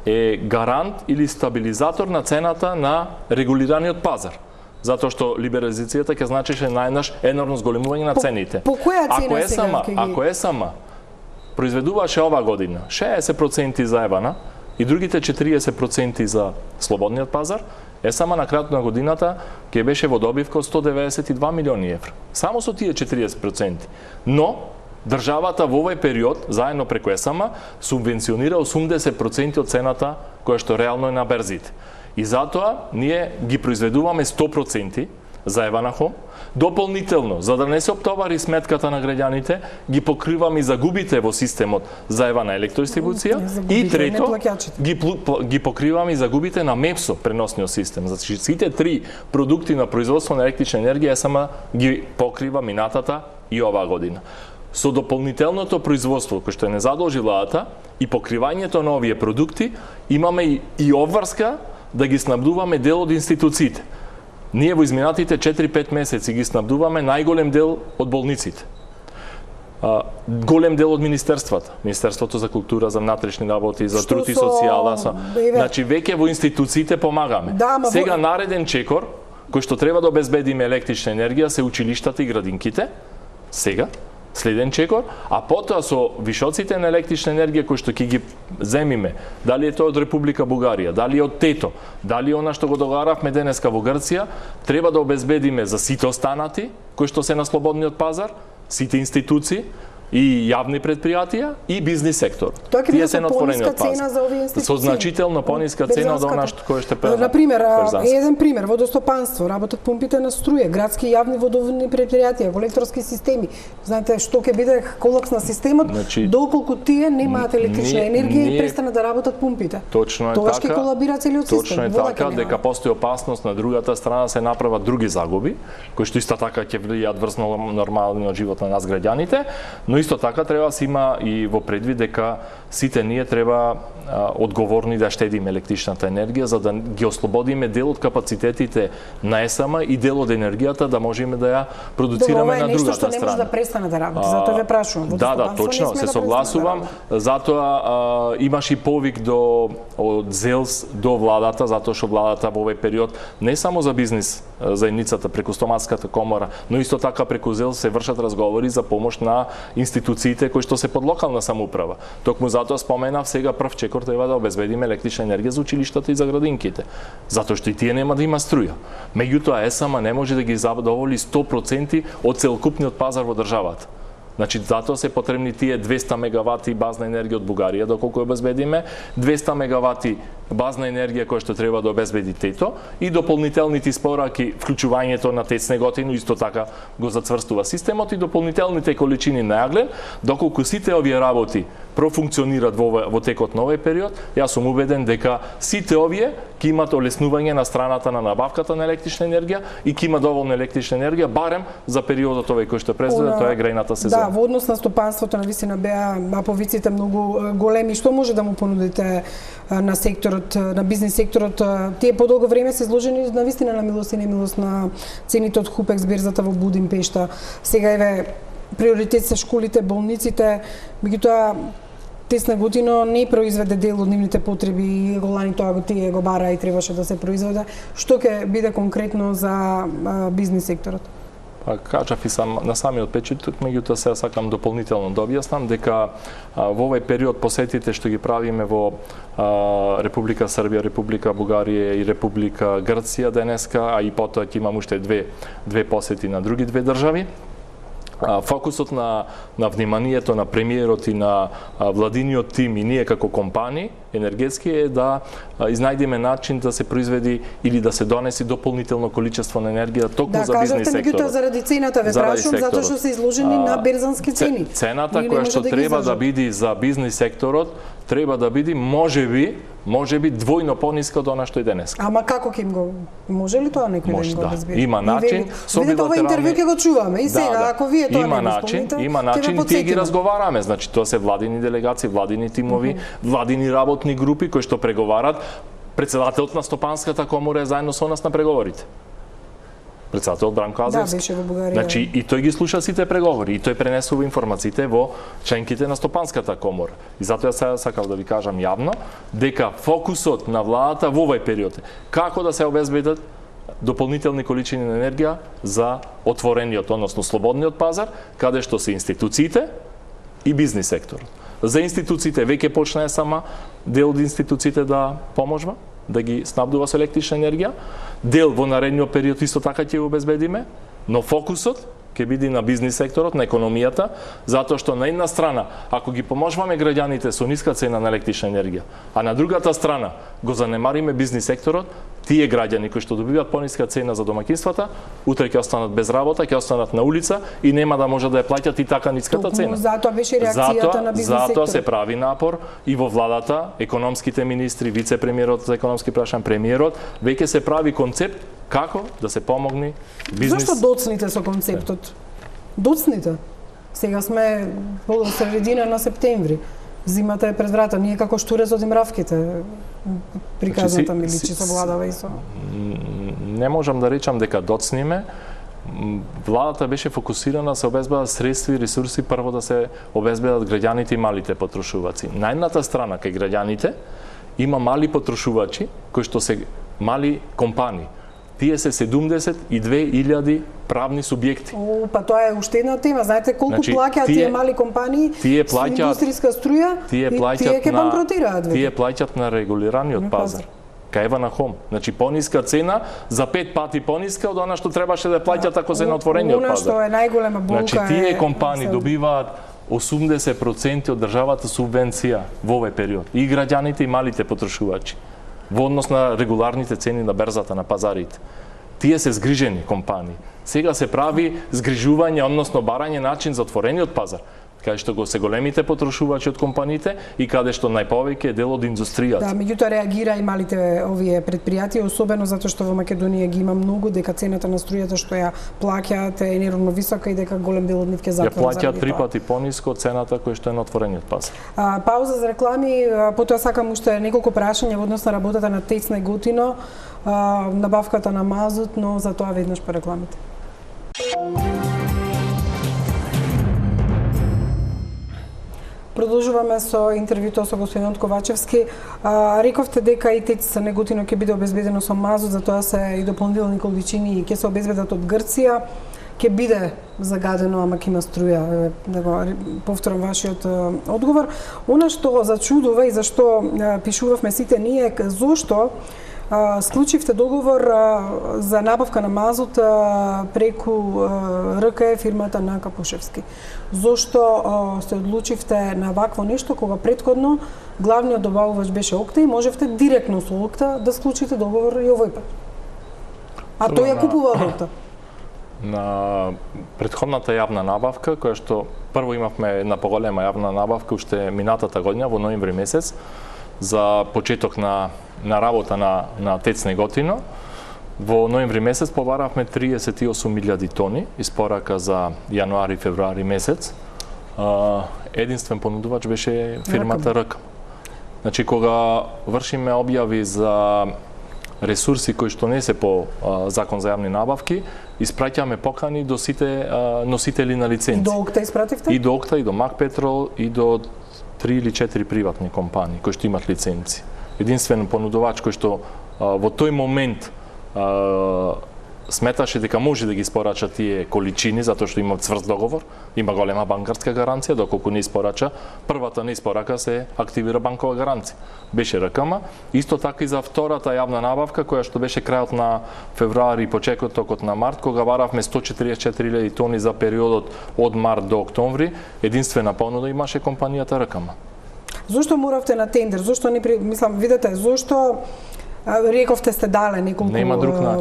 е гарант или стабилизатор на цената на регулираниот пазар. Затоа што либерализацијата ќе значеше најнаш енормно зголемување на цените. По која цена сега? Ако ЕСМ произведуваше ова година 60% за ЕВАНА и другите 40% за слободниот пазар, ЕСМ на крајот на годината ќе беше во добивка од 192 милиони евра. Само со тие 40%. Но државата во овој период, заедно преку ЕСМ, субвенционира 80% од цената која што реално е на берзите. И затоа ние ги произведуваме 100% за ЕВАНАХОМ, дополнително, за да не се оптовари сметката на граѓаните, ги покриваме и загубите во системот за ЕВАНА електродистрибуција и трето, ги покриваме и загубите на МЕПСО, преносниот систем. Значи, сите три продукти на производство на електрична енергија ЕСМ ги покрива минатата и оваа година. Со дополнителното производство кој што не задолжи владата и покривањето на овие продукти, имаме и обврска да ги снабдуваме дел од институциите. Ние во изминатите 4-5 месеци ги снабдуваме најголем дел од болниците. Голем дел од министерствата. Министерството за култура, за внатрешни работи, за труд и социјала. Значи, веќе во институциите помагаме. Сега нареден чекор, кој што треба да обезбедиме електрична енергија, се училиштата и градинките. Сега, следен чекор, а потоа со вишоците на електрична енергија кои што ќе ги земиме, дали е тоа од Република Бугарија, дали е од ТЕТО, дали она што го договаравме денеска во Грција, треба да обезбедиме за сите останати кои што се на слободниот пазар, сите институции и јавни предпријатија и бизнис сектор. Тоа ќе биде со пониска цена за овие институции. Со значително пониска цена од она што кој што На пример, еден пример, водостопанство, работат помпите на струја, градски јавни водоводни предпријатија, колекторски системи. Знаете што ќе биде колапс на системот, доколку тие немаат електрична енергија и престанат да работат помпите. Точно е Тогаш ќе колабира целиот систем. Точно е така, дека постои опасност на другата страна да се направат други загуби, кои што исто така ќе влијаат врз нормалниот живот на нас граѓаните, но исто така треба да се има и во предвид дека сите ние треба одговорни да штедиме електричната енергија за да ги ослободиме дел од капацитетите на ЕСМ и дел од енергијата да можеме да ја продуцираме на другата страна. Ова е нешто што не може да престане да работи, затоа ве прашувам. Да, точно, се согласувам. Затоа имаш и повик од ЗЕЛС до владата, затоа што владата во овој период не само за бизнис заедницата преку Стоматската комора, но исто така преку ЗЕЛС се вршат разговори за помош на институциите кои што се под локална самоуправа. Токму затоа споменав сега прв чекор треба да обезбедиме електрична енергија за училиштата и за градинките, затоа што и тие нема да има струја. Меѓутоа ЕСМ не може да ги задоволи 100% од целокупниот пазар во државата. Значи, затоа се потребни тие 200 мегавати базна енергија од Бугарија, доколку обезбедиме, 200 мегавати базна енергија која што треба да обезбеди ТЕТО и дополнителните испораки, вклучувањето на ТЕЦ Неготин исто така го зацврстува системот и дополнителните количини на јаглен, доколку сите овие работи профункционираат во текот на овој период, јас сум убеден дека сите овие ќе имат олеснување на страната на набавката на електрична енергија и ќе има доволно електрична енергија барем за периодот овој кој што предстои, тоа е грејната сезона. Да, во однос на стопанството навистина беа повиците многу големи. Што може да му понудите на секторот, на бизнис секторот? Тие подолго време се изложени навистина на милост и немилост на цените од ХУПЕКС берзата во Будимпешта. Сега еве приоритет се школите, болниците, меѓутоа ТЕЦ Неготино не произведе дел од нивните потреби и голани тоа го тие го бара и требаше да се произведе. Што ќе биде конкретно за бизнис секторот? Па кажав и на самиот почеток, меѓутоа сега сакам дополнително да објаснам дека во овој период посетите што ги правиме во Република Србија, Република Бугарија и Република Грција денеска, а и потоа ќе имам уште две посети на други две држави. Фокусот на вниманието на премиерот и на владиниот тим и ние како компании енергетски е да изнајдеме начин да се произведи или да се донеси дополнително количество на енергија токму за бизнис секторот. Да, кажете, заради цената ве прашувам, затоа што се изложени на берзански цени. Цената која што треба да биде за бизнис секторот треба да биде можеби двојно пониска од она што е денес. Ама како ќе им го може ли тоа некој да им го обезбеди? Има начин со билатерални. Ова интервју ќе го чуваме и сега ако вие тоа не го спомните, има начин, тие ги разговараме, значи тоа се владини делегации, владини тимови, владини работни групи кои што преговарат. Претседателот на Стопанската комора е заедно со нас на преговорите. Претседателот Бранко Азевски. Да, беше во Бугарија. Значи и тој ги слуша сите преговори и тој пренесува информациите во членките на Стопанската комора. И затоа сега сакав да ви кажам јавно дека фокусот на владата во овој период е како да се обезбедат дополнителни количини на енергија за отворениот, односно слободниот пазар, каде што се институциите и бизнис секторот. За институциите веќе почна сама дел од институциите да поможува, да ги снабдува со електрична енергија. Дел во наредниот период исто така ќе го обезбедиме, но фокусот ќе биде на бизнис секторот, на економијата, затоа што на една страна, ако ги поможуваме граѓаните со ниска цена на електрична енергија, а на другата страна го занемариме бизнис секторот, тие граѓани кои што добиваат пониска цена за домаќинствата, утре ќе останат без работа, ќе останат на улица и нема да може да ја плаќат и така ниската цена. Затоа беше реакцијата на бизнис секторот. Затоа се прави напор и во владата, економските министри, вице-премиерот за економски прашања, премиерот, веќе се прави концепт како да се помогне бизнис. Зашто доцните со концептот? Доцните. Сега сме во средина на септември. Зимата е пред врата. Ние како штурецот и мравките. Приказната ми личи со владава и со... Не можам да речам дека доцниме. Владата беше фокусирана да се обезбедат средства и ресурси прво да се обезбедат граѓаните и малите потрошуваци. На едната страна кај граѓаните има мали потрошувачи кои што се мали компании. Тие се 72.000 правни субјекти. Па тоа е уште една тема. Знаете колку плаќаат тие мали компании? Тие плаќаат индустријска струја и тие ќе банкротираат. Тие плаќаат на регулираниот пазар. Кај Ева на Хом. Значи пониска цена за 5 пати пониска од она што требаше да плаќат ако се на отворениот пазар. Она што е најголема болка. Значи тие компании добиваат 80% од државата субвенција во овој период. И граѓаните и малите потрошувачи во однос на регуларните цени на берзата, на пазарите. Тие се згрижени компании. Сега се прави згрижување, односно барање начин за отворениот пазар, каде што го се големите потрошувачи од компаниите и каде што најповеќе е дел од индустријата. Да, меѓутоа реагира и малите овие предпријатија, особено затоа што во Македонија ги има многу, дека цената на струјата што ја плаќаат е енормно висока и дека голем дел од нив ќе затворат. Ја плаќаат 3 пати пониско од цената која што е на отворениот пазар. Пауза за реклами, потоа сакам уште неколку прашања во однос на работата на ТЕЦ Неготино, набавката на мазут, но за тоа веднаш по рекламите. Продолжуваме со интервјуто со господинот Ковачевски. Рековте дека и ТЕЦ Неготино ќе биде обезбедено со мазут, затоа се и дополнителни количини ќе се обезбедат од Грција. Ќе биде загадено, ама ќе има струја, да го повторам вашиот одговор. Она што зачудува и зашто пишувавме сите ние, зошто склучивте договор за набавка на мазут преку РКЕ фирмата на Капушевски. Зошто се одлучивте на вакво нешто кога претходно главниот добавувач беше ОКТА и можевте директно со ОКТА да склучите договор и овој пат? А тој ја купува ОКТА. На претходната јавна набавка, која што прво имавме една поголема јавна набавка уште минатата година во ноември месец за почеток на работа на ТЕЦ Неготино. Во ноември месец побаравме 38.000 тони испорака за јануари, февруари месец. Единствен понудувач беше фирмата РК. Значи, кога вршиме објави за ресурси кои што не се по закон за јавни набавки, испраќаме покани до сите носители на лиценци. До ОКТА испративте? И до ОКТА, и до Макпетрол, и до 3 или 4 приватни компании кои што имат лиценци. Единствен понудувач кој што во тој момент сметаше дека може да ги испорача тие количини затоа што има цврст договор, има голема банкарска гаранција, доколку не испорача, првата не испорака се активира банкова гаранција. Беше РКМ, исто така и за втората јавна набавка која што беше крајот на февруари и почетокот на март, кога баравме 144.000 тони за периодот од март до октомври, единствена понуда имаше компанијата РКМ. Зошто моравте на тендер? Зошто не мислам, видете, зошто рековте сте дале неколку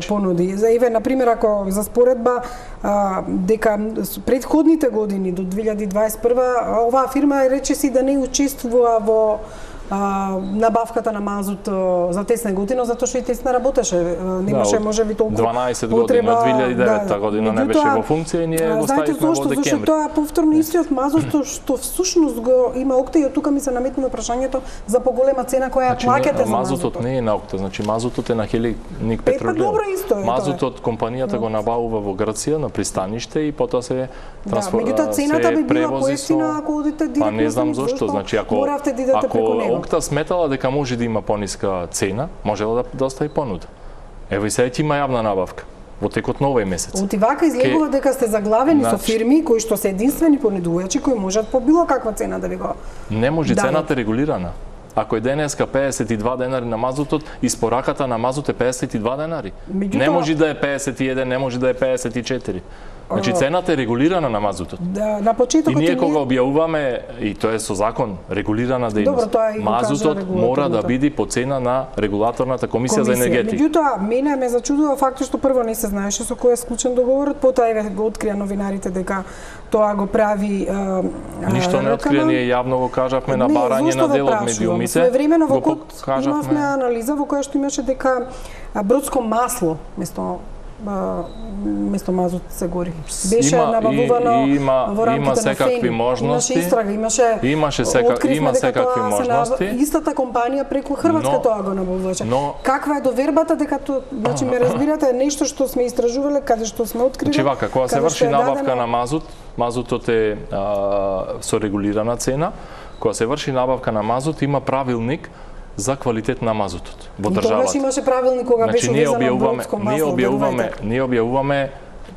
понуди. За еве на пример ако за споредба дека претходните години до 2021 оваа фирма речиси да не учествува во набавката на мазут за тесна година, затоа што и тесна работеше. Немаше можеби толку 12 години, од 2009 година не беше во функција и ние го ставивме во декември. Зашто тоа повторно истиот мазут што всушност го има Окта и од тука ми се наметнува прашањето за поголема цена која плаќате за мазутот. Мазутот не е на Окта, значи мазутот е на Хелиник Петролеум. Добро исто е. Мазутот компанијата го набавува во Грција на пристаниште и потоа се меѓутоа цената би била поевтина ако одите директно. Па не знам зошто, значи ако Окта сметала дека може да има пониска цена, можела да достави понуда. Ево и сега има јавна набавка во текот на овој месец. Оти вака излегува дека сте заглавени со фирми кои што се единствени понудувачи кои можат по било каква цена да ви го. Не може, цената е регулирана. Ако е денеска 52 денари на мазутот, испораката на мазут е 52 денари. Не може да е 51, не може да е 54. Значи цената е регулирана на мазутот. Да, на почетокот и ние кога објавуваме, и тоа е со закон регулирана дејност, мазутот мора да биде по цена на регулаторната комисија за енергетика. Меѓутоа, мене ме зачудува фактот што прво не се знаеше со кој е склучен договорот, потоа еве го открија новинарите дека тоа го прави Ништо не открија, ние јавно го кажавме на барање на дел од медиумите. Своевремено во КОТ имавме анализа во која што имаше дека бродско масло место мазут се гори. Беше набавувано во рамките на ФЕНИ. Можности. Имаше истрага, имаше секакви можности. Истата компанија преку Хрватска тоа го набавуваше. Каква е довербата дека тоа, значи ме разбирате, нешто што сме истражувале, каде што сме открили. Значи вака, кога се врши набавка на мазут, мазутот е со регулирана цена. Кога се врши набавка на мазут, има правилник за квалитет на мазутот во државата. Тогаш имаше правилник кога беше увезено бродско масло. Ние објавуваме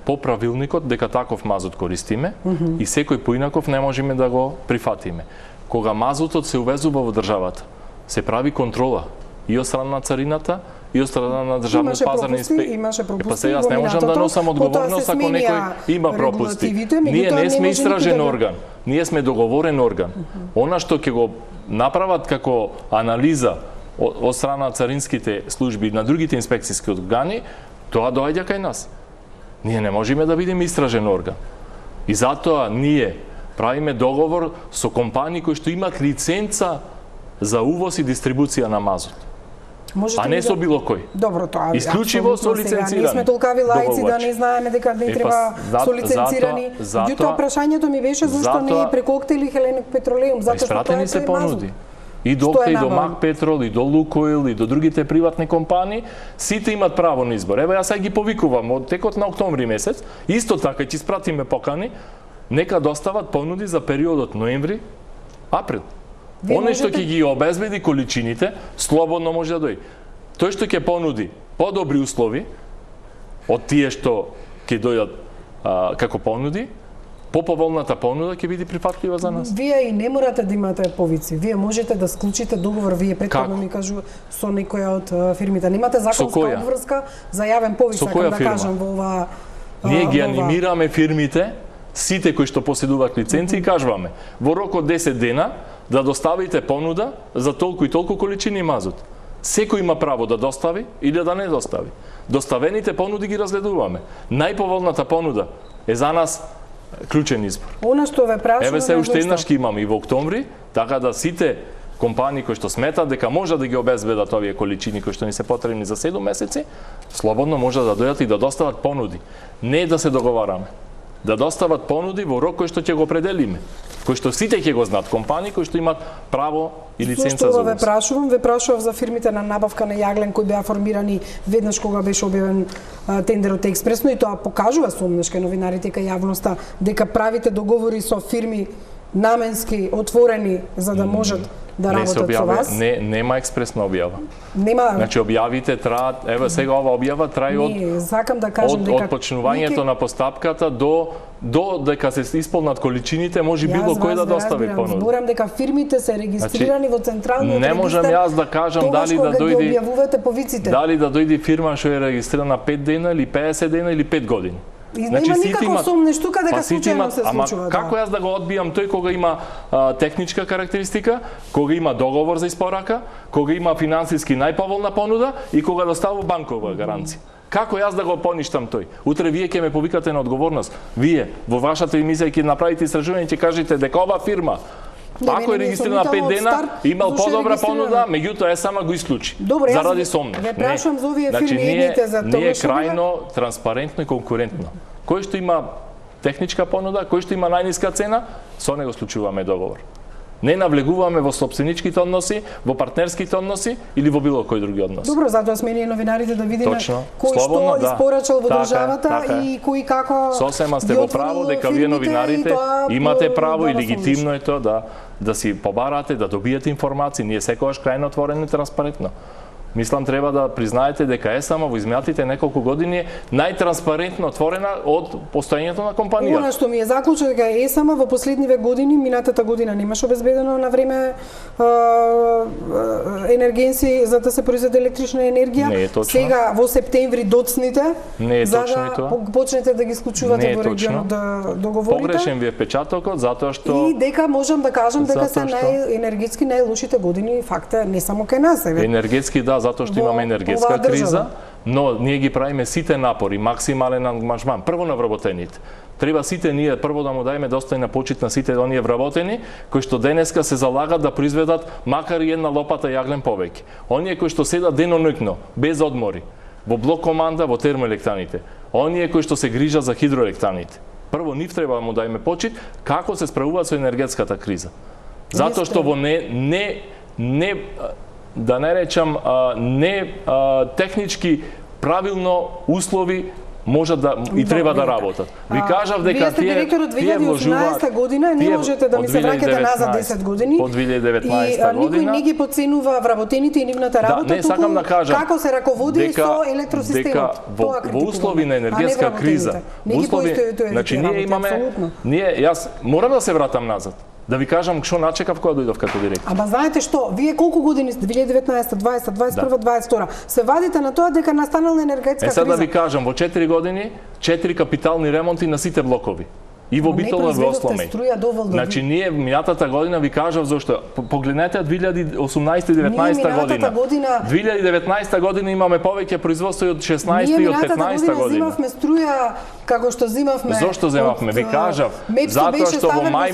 по правилникот дека таков мазут користиме и секој поинаков не можеме да го прифатиме. Кога мазутот се увезува во државата, се прави контрола и од страна на царината и од страна на државниот пазарни инспекции. Имаше пропусти. Па сега јас не можам да носам одговорност ако некој има пропусти. Ние не сме истражен орган, ние сме договорен орган. Она што ќе го направат како анализа од страна на царинските служби и на другите инспекцијски органи, тоа доаѓа кај нас. Ние не можеме да бидеме истражен орган. И затоа ние правиме договор со компании кои што имат лиценца за увоз и дистрибуција на мазут. А не со било кој. Добро, тоа исклучиво со лиценцирани. Ние сме толкави лаици да не знаеме дека не треба со лиценцирани. Меѓутоа прашањето ми беше зашто не е преку Окта или Хелиник Петролеум, затоа што тоа се понуди. И до Окта, и до Мак Петрол, и до Лукойл, и до другите приватни компании, сите имат право на избор. Ево јас сега ги повикувам од текот на октомври месец, исто така ќе испратиме покани, нека достават понуди за периодот ноември, април. Оне што ќе ги обезбеди количините, слободно може да дојде. Тој што ќе понуди подобри услови од тие што ќе дојдат како понуди, поповолната понуда ќе биде прифатлива за нас. Вие и не морате да имате повици. Вие можете да склучите договор, вие претходно ми кажу со некоја од фирмите. Немате законска обврска за јавен повиц, ако да кажам во ова. Ние ги анимираме фирмите, сите кои што поседуваат лиценци и кажуваме во рок од 10 дена да доставите понуда за толку и толку количини мазут. Секој има право да достави или да не достави. Доставените понуди ги разгледуваме. Најповолната понуда е за нас клучен избор. Она што ве прашувам, еве се уште еднаш ќе имаме и во октомври, така да сите компании кои што сметат дека може да ги обезбедат овие количини кои што ни се потребни за 7 месеци, слободно може да дојдат и да достават понуди. Не да се договараме. Да достават понуди во рок кој што ќе го определиме. Кој што сите ќе го знаат, компании кои што имат право и лиценца за увоз. Ве прашував за фирмите на набавка на јаглен кои беа формирани веднаш кога беше објавен тендерот експресно и тоа покажува сомнеш кај новинарите и кај јавноста дека правите договори со фирми наменски отворени за да можат да работат со вас? Нема експресна објава. Нема. Значи објавите траат, еве сега ова објава трае од почнувањето на постапката до дека се исполнат количините, може било кој да достави понуда. Зборам дека фирмите се регистрирани во централниот регистар. Не можам јас да кажам дали да дојде објавувате по виците. Дали да дојде фирма што е регистрирана 5 дена или 50 дена или 5 години. Значи, нема никакво сум тука дека случајно се случува. Како јас да го одбијам тој кога има техничка карактеристика, кога има договор за испорака, кога има финансиски најповолна понуда и кога доставува банкова гаранција? Како јас да го поништам тој? Утре вие ќе ме повикате на одговорност. Вие во вашата емисија ќе направите истражување и ќе кажете дека ова фирма ако е регистрирана 5 дена, имал подобра понуда, меѓутоа сама го исклучи. Заради сомнеш. Ве прашувам за овие фирми едните за тоа. Ние крајно транспарентно и конкурентно. Кој што има техничка понуда, кој што има најниска цена, со него склучуваме договор. Не навлегуваме во собственичките односи, во партнерските односи или во било кој други односи. Добро, затоа сме ние новинарите да видиме кој што испорачал во државата и кој како. Сосема сте во право дека вие новинарите имате право и легитимно е тоа да си побарате, да добиете информации. Ние секогаш крајно отворено и транспарентно. Мислам, треба да признаете дека ЕСАМА во изминатите неколку години е најтранспарентно отворена од постоењето на компанијата. Она што ми е заклучок дека ЕСАМА во последниве години, минатата година немаше обезбедено на време енергенци за да се произведе електрична енергија. Не е точно. Сега во септември доцните за да почнете да ги склучувате во регионот да договорите. Погрешен ви е печатокот затоа што и дека можам да кажам дека се енергетски најлошите години, факт е не само кај нас, енергетски затоа што имаме енергетска криза, но ние ги правиме сите напори, максимален ангажман, прво на вработените. Треба сите ние прво да му дајме достојна почит на сите оние вработени кои што денеска се залагат да произведат макар и една лопата јаглен повеќе. Оние кои што седат деноноќно без одмори во блок команда во термоелектраните. Оние кои што се грижат за хидроелектраните. Прво нив треба да му дајме почит како се справуваат со енергетската криза. Затоа што во да не речам технички правилно услови можат да и треба да работат. Ви кажав дека вие сте директор од 2018 година, не можете да ми се враќате назад 10 години. Од 2019 година. Никој не ги подценува вработените и нивната работа, не сакам да кажам како се раководи со електросистемот. Во услови на енергетска криза, значи ние имаме јас морам да се вратам назад. Да ви кажам што начекав кога дојдов како директор. Ама знаете што, вие колку години 2019, 20, 21, 22 се вадите на тоа дека настанала енергетска криза. Сега да ви кажам, во 4 години 4 капитални ремонти на сите блокови. И во Битола во Осломеј. Значи ние минатата година ви кажав зашто погледнете 2018-19 година. 2019 година имаме повеќе производство од 16 и од 15 година. Ние зимавме струја како што зимавме. Зошто земавме? Ви кажав, затоа што во мај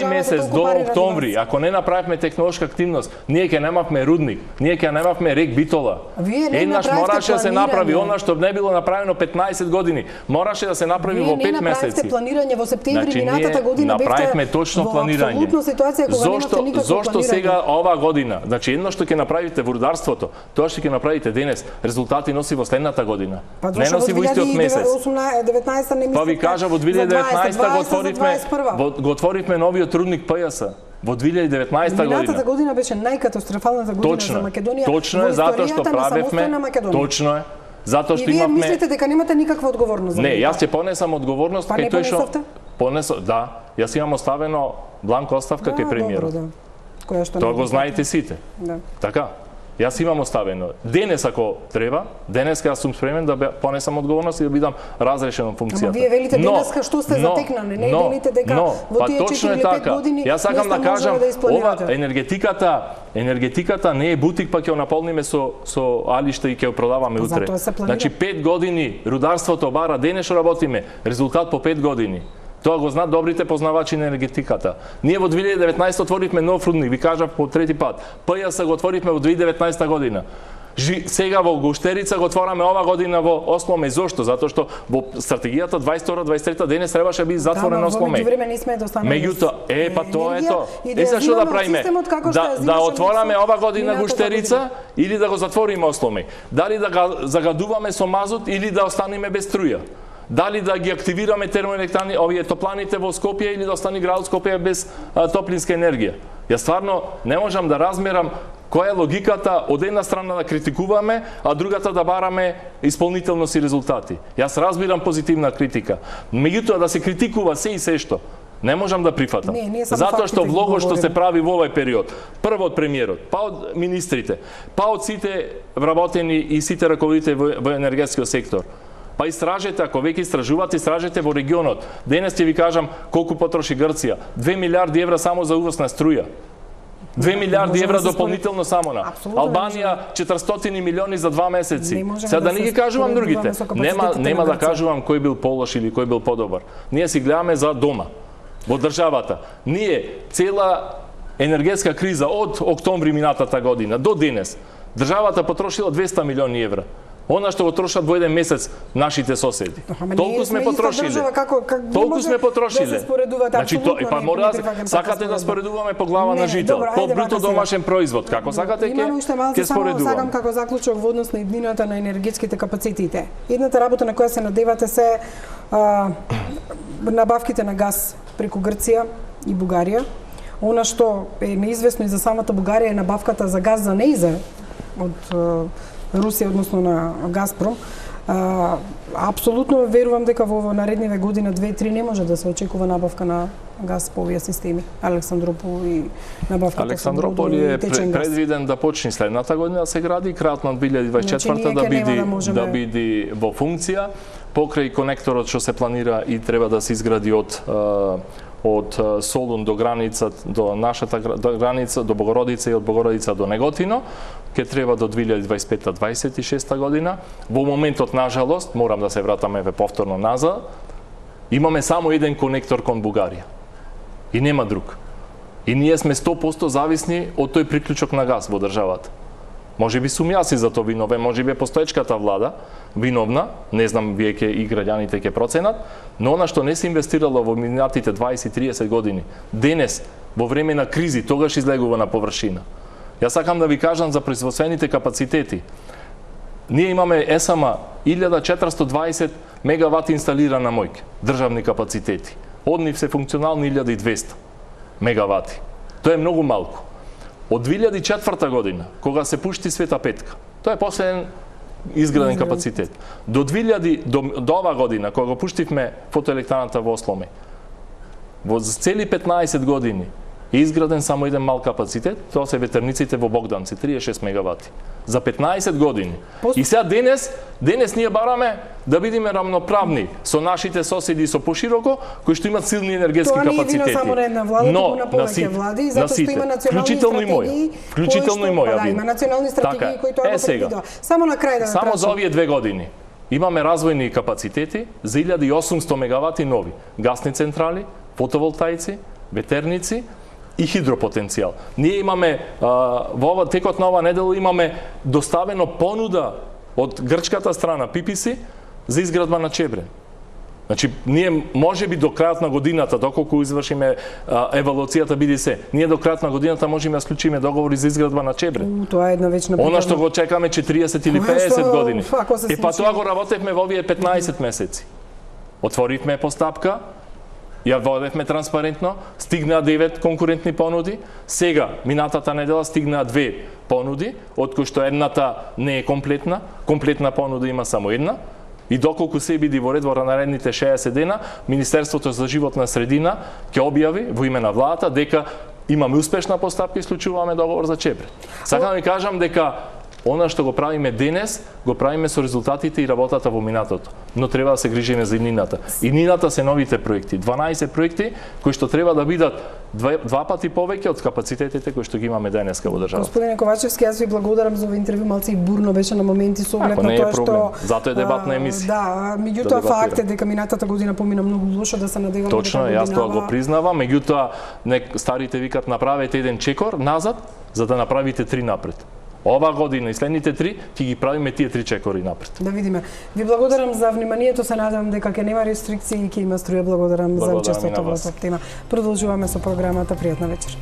месец до октомври, ако не направивме технолошка активност, ние ќе немавме рудник, ние ќе немавме рек Битола. Еднаш мораше да се направи она што не било направено 15 години. Мораше да се направи во 5 месеци. Планирање во септември минатата година бевте направивме точно планирање. Апсолутно ситуација кога немате никакво планирање. Зошто сега ова година? Значи едно што ќе направите во рударството, тоа што ќе направите денес, резултати носи во следната година. Не носи во истиот месец. 2019 не мислите. Па ви кажа во 2019 го отворивме новиот рудник ПЈС. Во 2019 година. Минатата година беше најкатастрофалната година за Македонија. Точно е, затоа што правевме. Точно е. Затоа што имавме. И вие мислите дека немате никаква одговорност за това? Не, јас ќе понесам одговорност кај тој што да, јас имам оставено бланко оставка кај премиерот. Тоа го знаете сите. Да. Така. Јас имам оставено. Денес ако треба, денеска јас сум спремен да понесам одговорност и да бидам разрешен од функцијата. Ама вие велите денеска што сте затекнани, не велите дека во тие 4 или 5 години јас сакам да кажам, ова енергетиката не е бутик па ќе ја наполниме со алишта и ќе ја продаваме утре. Значи 5 години рударството бара, денес што работиме, резултат по 5 години. Тоа го знаат добрите познавачи на енергетиката. Ние во 2019 отворивме нов рудник, ви кажав по трети пат. ПЈС го отворивме во 2019 година. Сега во Гуштерица го отвораме ова година во Осломеј. Зошто? Затоа што во стратегијата 22-23 денес требаше биде затворен Осломеј. Меѓутоа, па тоа е тоа. Сега што да правиме? Да отвораме ова година Гуштерица или да го затвориме Осломеј? Дали да го загадуваме со мазут или да останеме без струја? Дали да ги активираме термоелектрани, овие топланите во Скопје или да остане град Скопје без топлинска енергија. Ја стварно не можам да размерам која е логиката од една страна да критикуваме, а другата да бараме исполнителност и резултати. Јас разбирам позитивна критика, меѓутоа да се критикува се и се што не можам да прифатам. Затоа што влогот што се прави во овој период, прво од премиерот, па од министрите, па од сите вработени и сите раководители во енергетскиот сектор. Па истражете, ако веќе истражувате, истражете во регионот. Денес ќе ви кажам колку потроши Грција. 2 милиарди евра само за увоз на струја. 2 милиарди евра дополнително само на Албанија, 400 милиони за 2 месеци. Сега да не ги кажувам другите. Нема да кажувам кој бил полош или кој бил подобар. Ние си гледаме за дома, во државата. Ние цела енергетска криза од октомври минатата година до денес, државата потрошила 200 милиони евра. Она што го трошат во еден месец нашите соседи. Толку сме потрошиле. Толку сме потрошиле. Значи па мора да сакате да споредуваме по глава на жител, по бруто домашен производ. Како сакате ќе споредуваме. Сакам како заклучок во однос на иднината на енергетските капацитети. Едната работа на која се надевате се набавките на газ преку Грција и Бугарија. Она што е неизвестно и за самата Бугарија е набавката за газ за неизе од Русија, односно на Газпром. Апсолутно верувам дека во наредниве година 2-3 не може да се очекува набавка на газ по овие системи. Александропол и набавката Александропол е предвиден да почне следната година да се гради, крајот на 2024 да биде во функција. Покрај конекторот што се планира и треба да се изгради од Солун до граница, до нашата граница, до Богородица и од Богородица до Неготино, ќе треба до 2025-26 година. Во моментот, нажалост, морам да се вратаме повторно назад, имаме само еден конектор кон Бугарија. И нема друг. И ние сме 100% зависни од тој приклучок на газ во државата. Може би сум јас и за тоа виновен, може би е постоечката влада виновна, не знам вие и граѓаните ќе проценат, но она што не се инвестирало во минатите 20-30 години, денес, во време на кризи, тогаш излегува на површина. Јас сакам да ви кажам за производствените капацитети. Ние имаме ЕСАМА 1420 мегавати инсталирана мојка, државни капацитети. Од нив се функционални 1200 мегавати. Тоа е многу малку. Од 2004 година, кога се пушти Света Петка, тоа е последен изграден капацитет. До оваа година, кога го пуштивме фотоелектраната во Осломе, во цели 15 години е изграден само еден мал капацитет, тоа се ветерниците во Богданци, 36 мегавати. За 15 години. И сега денес ние бараме да бидеме рамноправни со нашите соседи со пошироко, кои што имат силни енергетски капацитети. Тоа не е само на една влада, туку на повеќе влади, затоа што има национални стратегии, вклучително и моја. Има национални стратегии кои тоа го предвидува. Само на крај да ме само за овие 2 години имаме развојни капацитети за 1800 мегавати нови гасни централи, фотоволтаици, ветерници и хидропотенцијал. Ние имаме во текот на оваа недела имаме доставено понуда од грчката страна PPC за изградба на Чебрен. Значи, ние може би до крајот на годината, доколку извршиме евалуацијата биде се, ние до крајот на годината можеме да склучиме договори за изградба на Чебрен. Тоа е една вечна питање. Она што го чекаме 40 или 50 години. Па тоа го работевме во овие 15 месеци. Отворивме постапка, ја водевме транспарентно, стигнаа 9 конкурентни понуди, сега, минатата недела, стигнаа 2 понуди, од кои што едната не е комплетна понуда има само една, и доколку се биде во ред во наредните 60 дена, Министерството за животна средина ќе објави во име на владата дека имаме успешна постапка и склучуваме договор за Чебрен. Сакам да ви кажам дека она што го правиме денес, го правиме со резултатите и работата во минатото. Но треба да се грижиме за иднината. Иднината се новите проекти. 12 проекти кои што треба да бидат 2 пати повеќе од капацитетите кои што ги имаме денеска во државата. Господине Ковачевски, јас ви благодарам за овој интервју, малку и бурно беше на моменти со оглед на тоа што затоа е дебатна емисија. Да, меѓутоа факт е дека минатата година помина многу лошо, да се надеваме дека точно, јас тоа го признавам, меѓутоа старите викат направете еден чекор назад за да направите 3 напред. Ова година и следните 3 ќе ги правиме тие 3 чекори напред. Да видиме. Ви благодарам за вниманието, се надевам дека ќе нема рестрикции и ќе има струја. Благодарам за учеството во оваа тема. Продолжуваме со програмата. Пријатна вечер.